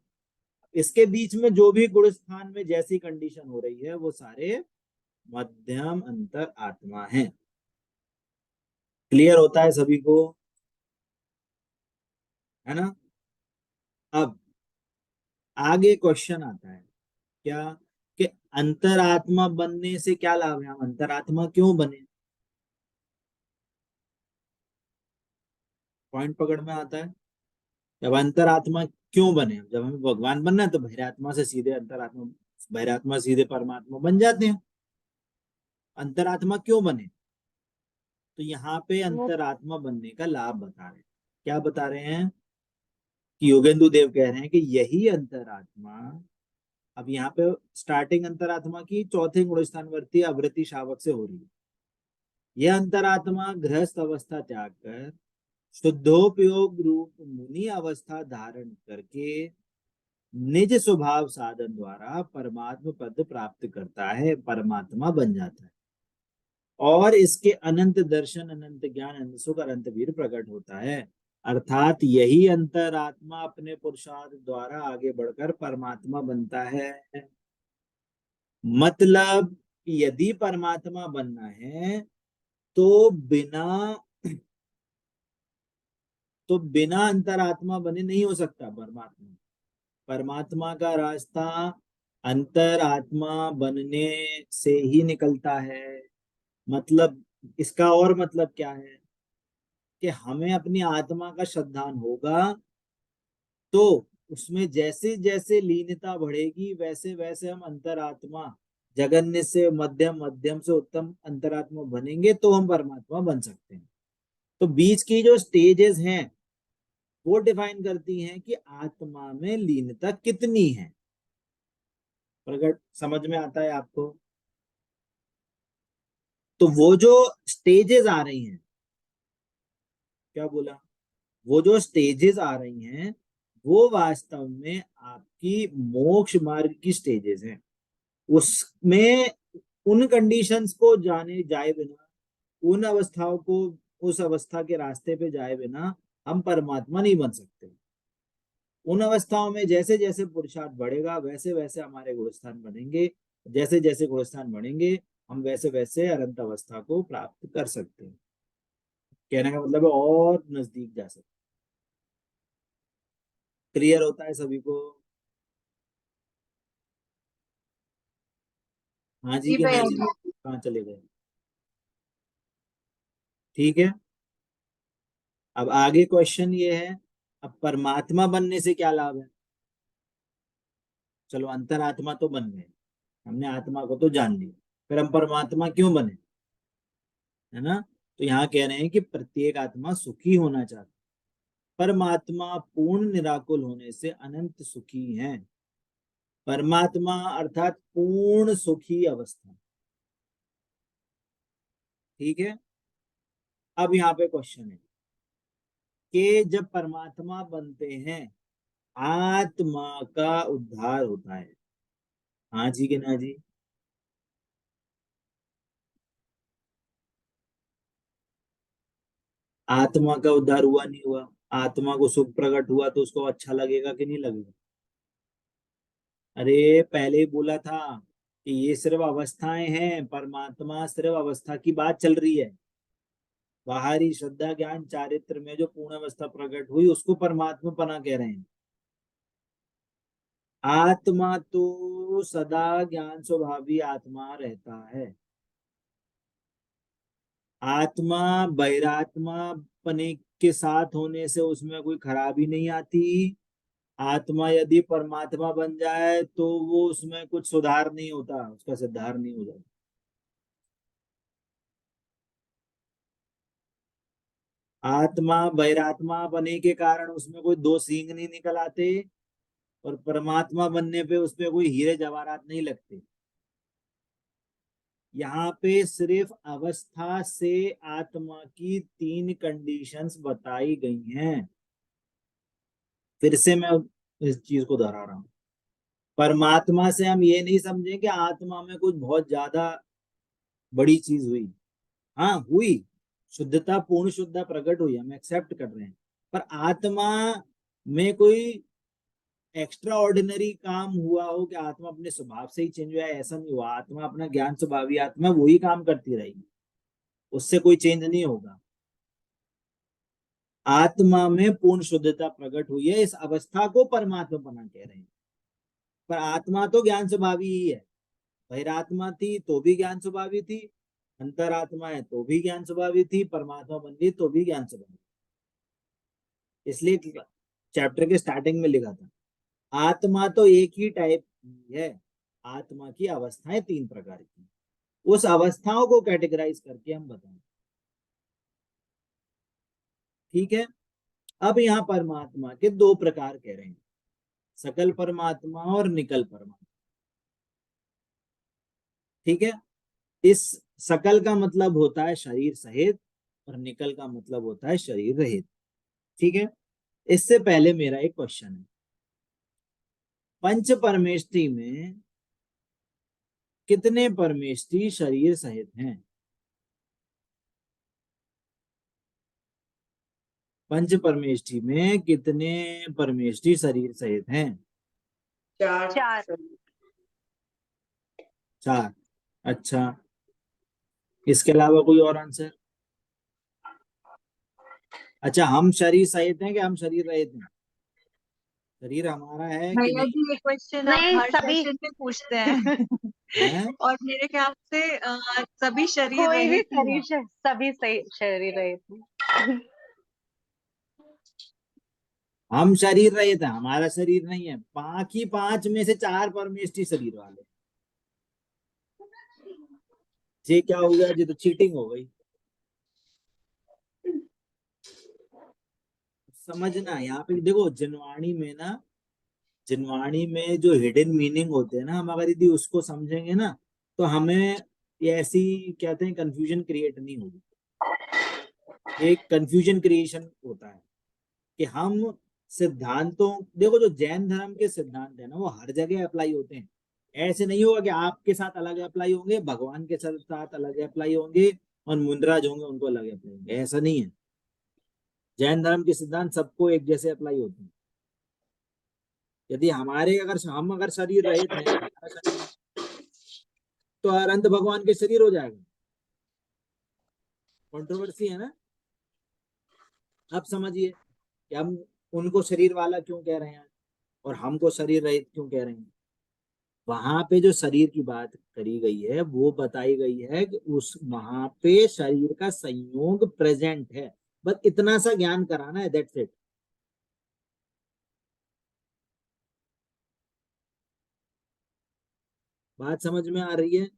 इसके बीच में जो भी गुण स्थान में जैसी कंडीशन हो रही है वो सारे मध्यम अंतर आत्मा है। क्लियर होता है सभी को, है ना। अब आगे क्वेश्चन आता है क्या, कि अंतरात्मा बनने से क्या लाभ है, हम अंतरात्मा क्यों बने। पॉइंट पकड़ में आता है, जब अंतरात्मा क्यों बने, जब हमें भगवान बनना है तो बहिरात्मा से सीधे अंतरात्मा, बहिरात्मा सीधे परमात्मा बन जाते हैं। अंतरात्मा क्यों बने, तो यहाँ पे वो अंतरात्मा बनने का लाभ बता रहे हैं। क्या बता रहे हैं कि योगेंदु देव कह रहे हैं कि यही अंतरात्मा, अब यहाँ पे स्टार्टिंग अंतरात्मा की चौथे गुण स्थान वर्ती अवृत्ति शावक से हो रही है। यह अंतरात्मा गृहस्थ अवस्था त्याग कर शुद्धोपयोग रूप मुनि अवस्था धारण करके निज स्वभाव साधन द्वारा परमात्मा पद प्राप्त करता है, परमात्मा बन जाता है, और इसके अनंत दर्शन, अनंत ज्ञान, अनंत सुख, अनंत वीर प्रकट होता है। अर्थात यही अंतरात्मा अपने पुरुषार्थ द्वारा आगे बढ़कर परमात्मा बनता है। मतलब यदि परमात्मा बनना है तो बिना अंतरात्मा बने नहीं हो सकता परमात्मा। परमात्मा का रास्ता अंतरात्मा बनने से ही निकलता है। मतलब इसका और मतलब क्या है कि हमें अपनी आत्मा का श्रद्धान होगा तो उसमें जैसे जैसे लीनता बढ़ेगी वैसे वैसे हम अंतरात्मा जगन्य से मध्यम, मध्यम से उत्तम अंतरात्मा बनेंगे तो हम परमात्मा बन सकते हैं। तो बीच की जो स्टेजेस हैं वो डिफाइन करती हैं कि आत्मा में लीनता कितनी है। प्रकट समझ में आता है आपको। तो वो जो स्टेजेस आ रही हैं, क्या बोला, वो जो स्टेजेस आ रही हैं वो वास्तव में आपकी मोक्ष मार्ग की स्टेजेस हैं। उसमें उन कंडीशंस को जाने जाए बिना, उन अवस्थाओं को, उस अवस्था के रास्ते पे जाए बिना हम परमात्मा नहीं बन सकते। उन अवस्थाओं में जैसे जैसे पुरुषार्थ बढ़ेगा वैसे वैसे हमारे गुणस्थान बनेंगे, जैसे जैसे गुणस्थान बढ़ेंगे हम वैसे वैसे अनंत अवस्था को प्राप्त कर सकते हैं। कहने का मतलब है और नजदीक जा सकते। क्लियर होता है सभी को। हाँ जी जी कि भैया नहीं, जी। कहाँ चले गए। ठीक है, अब आगे क्वेश्चन ये है अब परमात्मा बनने से क्या लाभ है? चलो अंतरात्मा तो बन गए, हमने आत्मा को तो जान लिया, फिर हम परमात्मा क्यों बने? है ना? तो यहाँ कह रहे हैं कि प्रत्येक आत्मा सुखी होना चाहती, परमात्मा पूर्ण निराकुल होने से अनंत सुखी है। परमात्मा अर्थात पूर्ण सुखी अवस्था। ठीक है। अब यहाँ पे क्वेश्चन है कि जब परमात्मा बनते हैं आत्मा का उद्धार होता है, हाँ जी कि ना जी? आत्मा का उद्धार हुआ नहीं हुआ? आत्मा को सुख प्रकट हुआ तो उसको अच्छा लगेगा कि नहीं लगेगा? अरे पहले ही बोला था कि ये सिर्फ अवस्थाएं हैं, परमात्मा सिर्फ अवस्था की बात चल रही है। बाहरी श्रद्धा ज्ञान चारित्र में जो पूर्ण अवस्था प्रकट हुई उसको परमात्मा पना कह रहे हैं। आत्मा तो सदा ज्ञान स्वभावी आत्मा रहता है। आत्मा बहिरात्मा पने के साथ होने से उसमें कोई खराबी नहीं आती। आत्मा यदि परमात्मा बन जाए तो वो उसमें कुछ सुधार नहीं होता, उसका सुधार नहीं हो जाता। आत्मा बहिरात्मा बने के कारण उसमें कोई दो सींग नहीं निकल आते, और परमात्मा बनने पे उसपे कोई हीरे जवाहरात नहीं लगते। यहाँ पे सिर्फ अवस्था से आत्मा की तीन कंडीशंस बताई गई हैं। फिर से मैं इस चीज को दोहरा रहा हूं, परमात्मा से हम ये नहीं समझें कि आत्मा में कुछ बहुत ज्यादा बड़ी चीज हुई। हाँ हुई, शुद्धता पूर्ण शुद्धता प्रकट हुई, हम एक्सेप्ट कर रहे हैं, पर आत्मा में कोई एक्स्ट्रा ऑर्डिनरी काम हुआ हो कि आत्मा अपने स्वभाव से ही चेंज हुआ है, ऐसा नहीं हुआ। आत्मा अपना ज्ञान स्वभावी आत्मा वही काम करती रहेगी, उससे कोई चेंज नहीं होगा। आत्मा में पूर्ण शुद्धता प्रकट हुई है, इस अवस्था को परमात्मा बना कह रहे हैं। पर आत्मा तो ज्ञान स्वभावी ही है। बहिरात्मा थी तो भी ज्ञान स्वभावी थी, अंतरात्मा है तो भी ज्ञान स्वभावी थी, परमात्मा बन गई तो भी ज्ञान स्वभावी। इसलिए चैप्टर के स्टार्टिंग में लिखा था आत्मा तो एक ही टाइप की है, आत्मा की अवस्थाएं तीन प्रकार की, उस अवस्थाओं को कैटेगराइज करके हम बताएं। ठीक है। अब यहाँ परमात्मा के दो प्रकार कह रहे हैं, सकल परमात्मा और निकल परमात्मा। ठीक है। इस सकल का मतलब होता है शरीर सहित, और निकल का मतलब होता है शरीर रहित। ठीक है। इससे पहले मेरा एक क्वेश्चन है, पंच परमेष्टि में कितने परमेष्टि शरीर सहित हैं? पंच परमेष्टि में कितने परमेष्टि शरीर सहित हैं? चार। चार। चार। अच्छा, इसके अलावा कोई और आंसर? अच्छा, हम शरीर सहित हैं कि हम शरीर रहित हैं? शरीर हमारा है कि भैया नहीं जी ये क्वेश्चन आप नहीं, हर सभी सेशन में पूछते हैं है? और मेरे ख्याल से सभी शरीर कोई भी रहित ही हैं। सभी सही शरीर रहित हैं। हम शरीर रहित हैं, हमारा शरीर नहीं है। बाकी पांच में से चार परमेष्टि शरीर वाले। ये क्या हो गया? ये तो चीटिंग हो गई। समझना यहाँ पे देखो, जिनवाणी में जो हिडन मीनिंग होते हैं ना, हम अगर यदि उसको समझेंगे ना तो हमें ये ऐसी कहते हैं कंफ्यूजन क्रिएट नहीं होगी। एक कंफ्यूजन क्रिएशन होता है कि हम सिद्धांतों, देखो जो जैन धर्म के सिद्धांत है ना वो हर जगह अप्लाई होते हैं। ऐसे नहीं होगा कि आपके साथ अलग अप्लाई होंगे, भगवान के साथ अलग अप्लाई होंगे, और मुंडराज होंगे उनको अलग अप्लाई होंगे, ऐसा नहीं है। जैन धर्म के सिद्धांत सबको एक जैसे अप्लाई होते हैं। यदि हम अगर शरीर रहित हैं, हमारा शरीर, तो अनंत भगवान के शरीर हो जाएगा। कंट्रोवर्सी है ना? अब समझिए कि हम उनको शरीर वाला क्यों कह रहे हैं और हमको शरीर रहित क्यों कह रहे हैं। वहां पे जो शरीर की बात करी गई है वो बताई गई है कि उस वहां पे शरीर का संयोग प्रेजेंट है, बस इतना सा ज्ञान कराना है, दैट्स इट। बात समझ में आ रही है?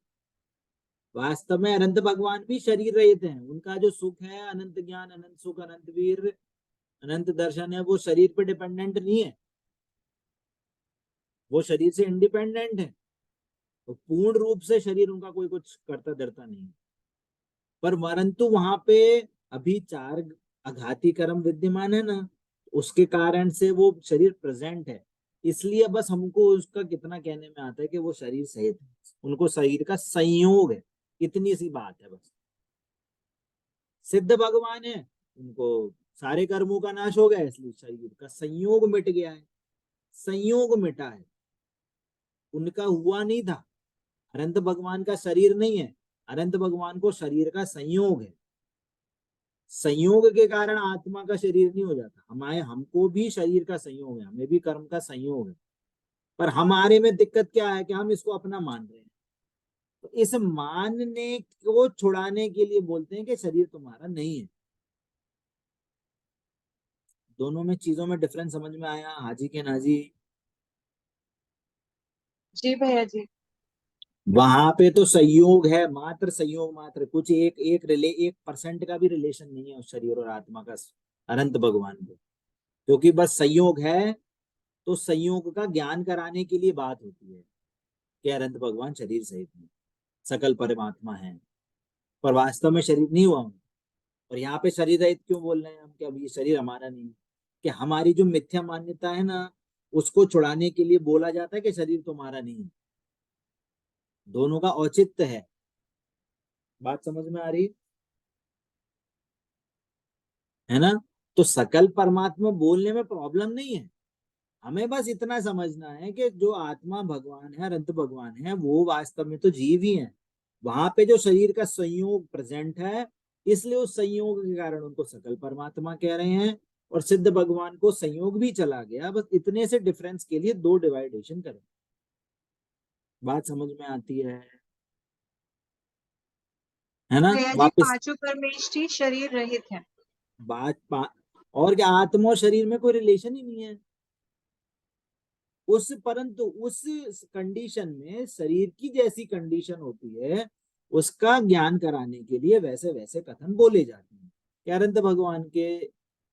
वास्तव में अनंत भगवान भी शरीर रहित हैं। उनका जो सुख है, अनंत ज्ञान, अनंत सुख, अनंत वीर, अनंत दर्शन है, वो शरीर पे डिपेंडेंट नहीं है, वो शरीर से इंडिपेंडेंट है। तो पूर्ण रूप से शरीर उनका कोई कुछ करता धरता नहीं है। पर परंतु वहां पे अभी 4 आघाती कर्म विद्यमान है ना, उसके कारण से वो शरीर प्रेजेंट है। इसलिए बस हमको उसका कितना कहने में आता है कि वो शरीर सहित है, उनको शरीर का संयोग है, इतनी सी बात है बस। सिद्ध भगवान है, उनको सारे कर्मों का नाश हो गया, इसलिए शरीर का संयोग मिट गया है, संयोग मिटा है, उनका हुआ नहीं था। अनंत भगवान का शरीर नहीं है, अनंत भगवान को शरीर का संयोग है। संयोग के कारण आत्मा का शरीर नहीं हो जाता। हमारे हमको भी शरीर का संयोग है, हमें भी कर्म का संयोग है, पर हमारे में दिक्कत क्या है कि हम इसको अपना मान रहे हैं। तो इस मानने को छुड़ाने के लिए बोलते हैं कि शरीर तुम्हारा नहीं है। दोनों में चीजों में डिफरेंस समझ में आया हाजी के नाजी? जी भैया जी। वहां पे तो संयोग है, मात्र संयोग मात्र, कुछ एक 1% का भी रिलेशन नहीं है उस शरीर और आत्मा का अनंत भगवान को, क्योंकि बस संयोग है। तो संयोग का ज्ञान कराने के लिए बात होती है कि अनंत भगवान शरीर सहित है, सकल परमात्मा है, पर वास्तव में शरीर नहीं हुआ। और यहाँ पे शरीर रहित क्यों बोल रहे हैं हम कि अब ये शरीर हमारा नहीं है? कि हमारी जो मिथ्या मान्यता है ना, उसको छुड़ाने के लिए बोला जाता है कि शरीर तुम्हारा नहीं है। दोनों का औचित्य है। बात समझ में आ रही है ना? तो सकल परमात्मा बोलने में प्रॉब्लम नहीं है, हमें बस इतना समझना है कि जो आत्मा भगवान है, अनंत भगवान है, वो वास्तव में तो जीव ही है। वहां पे जो शरीर का संयोग प्रेजेंट है, इसलिए उस संयोग के कारण उनको सकल परमात्मा कह रहे हैं। और सिद्ध भगवान को संयोग भी चला गया, बस इतने से डिफरेंस के लिए 2 डिवाइडेशन करें। बात समझ में आती है ना? भैया जी, वापस पांचों परमेष्ठी शरीर रहित हैं। और क्या, आत्मा और शरीर में कोई रिलेशन ही नहीं है परंतु उस कंडीशन में शरीर की जैसी कंडीशन होती है, उसका ज्ञान कराने के लिए वैसे वैसे कथन बोले जाते हैं कि अनंत भगवान के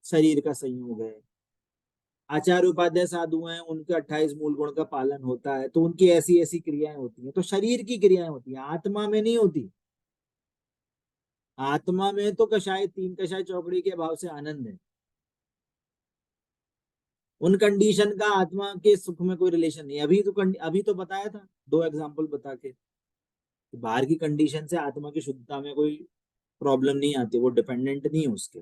शरीर का संयोग है। आचार्य उपाध्याय साधु हैं, उनके 28 मूल गुण का पालन होता है, तो उनकी ऐसी ऐसी क्रियाएं होती हैं, तो शरीर की क्रियाएं होती हैं, आत्मा में नहीं होती। आत्मा में तो कषाय 3 कषाय चौकड़ी के भाव से आनंद है। उन कंडीशन का आत्मा के सुख में कोई रिलेशन नहीं। अभी तो बताया था 2 एग्जाम्पल बता के, बाहर की कंडीशन से आत्मा की शुद्धता में कोई प्रॉब्लम नहीं आती, वो डिपेंडेंट नहीं है उसके,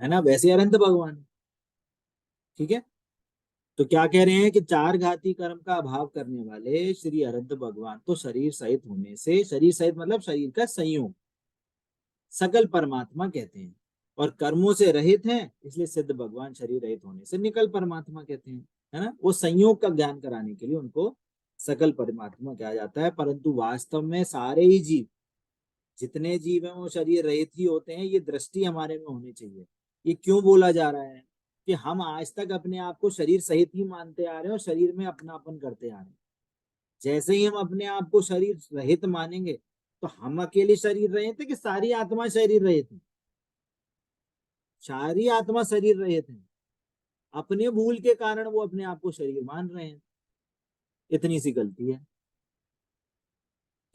है ना? वैसे अनंत भगवान, ठीक है। तो क्या कह रहे हैं कि 4 घाती कर्म का अभाव करने वाले श्री अनंत भगवान तो शरीर सहित होने से, शरीर सहित मतलब शरीर का संयोग, सकल परमात्मा कहते हैं। और कर्मों से रहित हैं, इसलिए सिद्ध भगवान शरीर रहित होने से निकल परमात्मा कहते हैं, है ना? वो संयोग का ज्ञान कराने के लिए उनको सकल परमात्मा कहा जाता है। परंतु वास्तव में सारे ही जीव, जितने जीव हैं, वो शरीर रहित ही होते हैं। ये दृष्टि हमारे में होनी चाहिए। ये क्यों बोला जा रहा है कि हम आज तक अपने आप को शरीर सहित ही मानते आ रहे हैं और शरीर में अपनापन करते आ रहे हैं। जैसे ही हम अपने आप को शरीर रहित मानेंगे, तो हम अकेले शरीर रहित है कि सारी आत्मा शरीर रहित है? सारी आत्मा शरीर रहित है। अपने भूल के कारण वो अपने आप को शरीर मान रहे हैं, इतनी सी गलती है,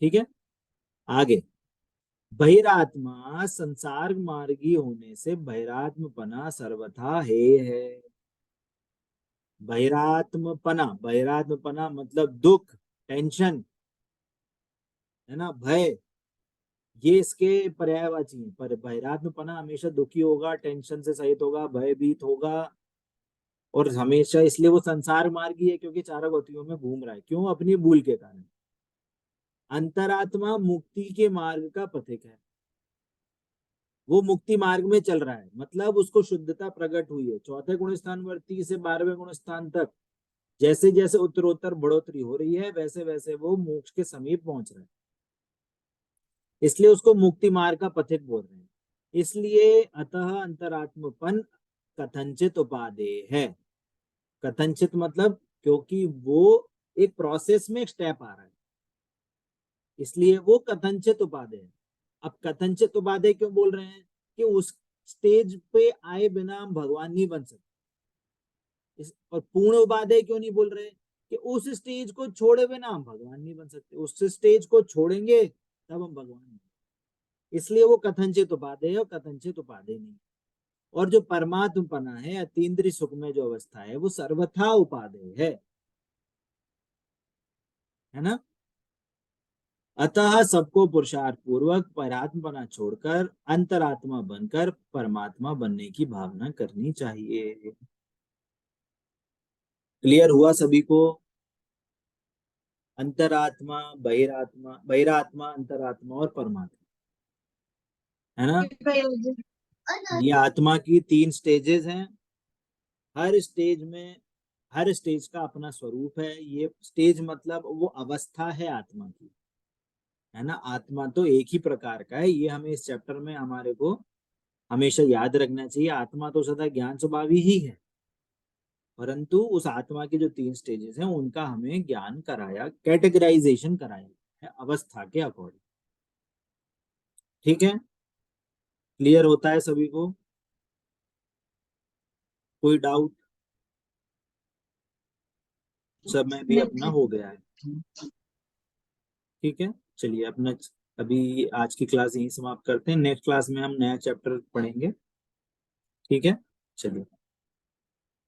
ठीक है। आगे, बहिरात्मा संसार मार्गी होने से बहिरात्मपना सर्वथा है। बहिरात्मपना मतलब दुख, टेंशन, है ना, भय, ये इसके पर्यायवाची है। पर बहिरात्मपना हमेशा दुखी होगा, टेंशन से सहित होगा, भयभीत होगा, और हमेशा इसलिए वो संसार मार्गी है क्योंकि चारों गतियों में घूम रहा है। क्यों? अपनी भूल के कारण। अंतरात्मा मुक्ति के मार्ग का पथिक है, वो मुक्ति मार्ग में चल रहा है, मतलब उसको शुद्धता प्रकट हुई है। 4थे गुण स्थान वर्ती से 12वें गुण स्थान तक जैसे जैसे उत्तरोत्तर बढ़ोतरी हो रही है, वैसे वैसे वो मोक्ष के समीप पहुंच रहा है, इसलिए उसको मुक्ति मार्ग का पथिक बोल रहे हैं। इसलिए अतः अंतरात्मपन कथनचित उपादेय है। कथनचित मतलब क्योंकि वो एक प्रोसेस में एक स्टेप आ रहा है, इसलिए वो कथनचित उपादेय है। अब कथनचित उपादेय क्यों बोल रहे हैं कि उस स्टेज पे आए बिना हम भगवान नहीं बन सकते। और पूर्ण उपादेय क्यों नहीं बोल रहे कि उस स्टेज को छोड़े बिना हम भगवान नहीं बन सकते, उस स्टेज को छोड़ेंगे तब हम भगवान बनेंगे। इसलिए वो कथनचित उपादेय है और कथनचित उपादेय नहीं। और जो परमात्मपना है, अतीन्द्रिय सुख में जो अवस्था है, वो सर्वथा उपादेय है ना। अतः सबको पुरुषार्थ पूर्वक परात्मपना छोड़कर अंतरात्मा बनकर परमात्मा बनने की भावना करनी चाहिए। क्लियर हुआ सभी को? अंतरात्मा, बहिरात्मा, बहिरात्मा, अंतरात्मा और परमात्मा, है ना। ये आत्मा की 3 स्टेजेस हैं। हर स्टेज में, हर स्टेज का अपना स्वरूप है। ये स्टेज मतलब वो अवस्था है आत्मा की, है ना। आत्मा तो एक ही प्रकार का है, ये हमें इस चैप्टर में हमारे को हमेशा याद रखना चाहिए। आत्मा तो सदा ज्ञान स्वभावी ही है, परंतु उस आत्मा के जो 3 स्टेजेस हैं उनका हमें ज्ञान कराया, कैटेगराइजेशन कराया है अवस्था के अकॉर्डिंग। ठीक है, क्लियर होता है सभी को? कोई डाउट? समय भी अपना हो गया है। ठीक है, चलिए अपना अभी आज की क्लास यहीं समाप्त करते हैं। नेक्स्ट क्लास में हम नया चैप्टर पढ़ेंगे। ठीक है, चलिए।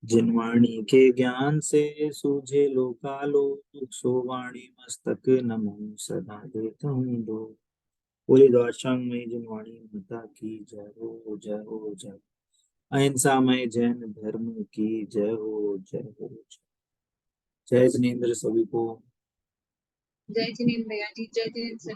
जिनवाणी के ज्ञान से सूझे लोकालोक, सो वाणी मस्तक नमो सदा देता हूँ दो। पूरी द्वादशांग में जिनवाणी माता की जय हो, जय हो, जय। अहिंसा में जैन धर्म की जय हो, जय हो, जय जिनेन्द्र सभी को। जय जिनेन्द्र भैया जी, जय जिनेन्द्र।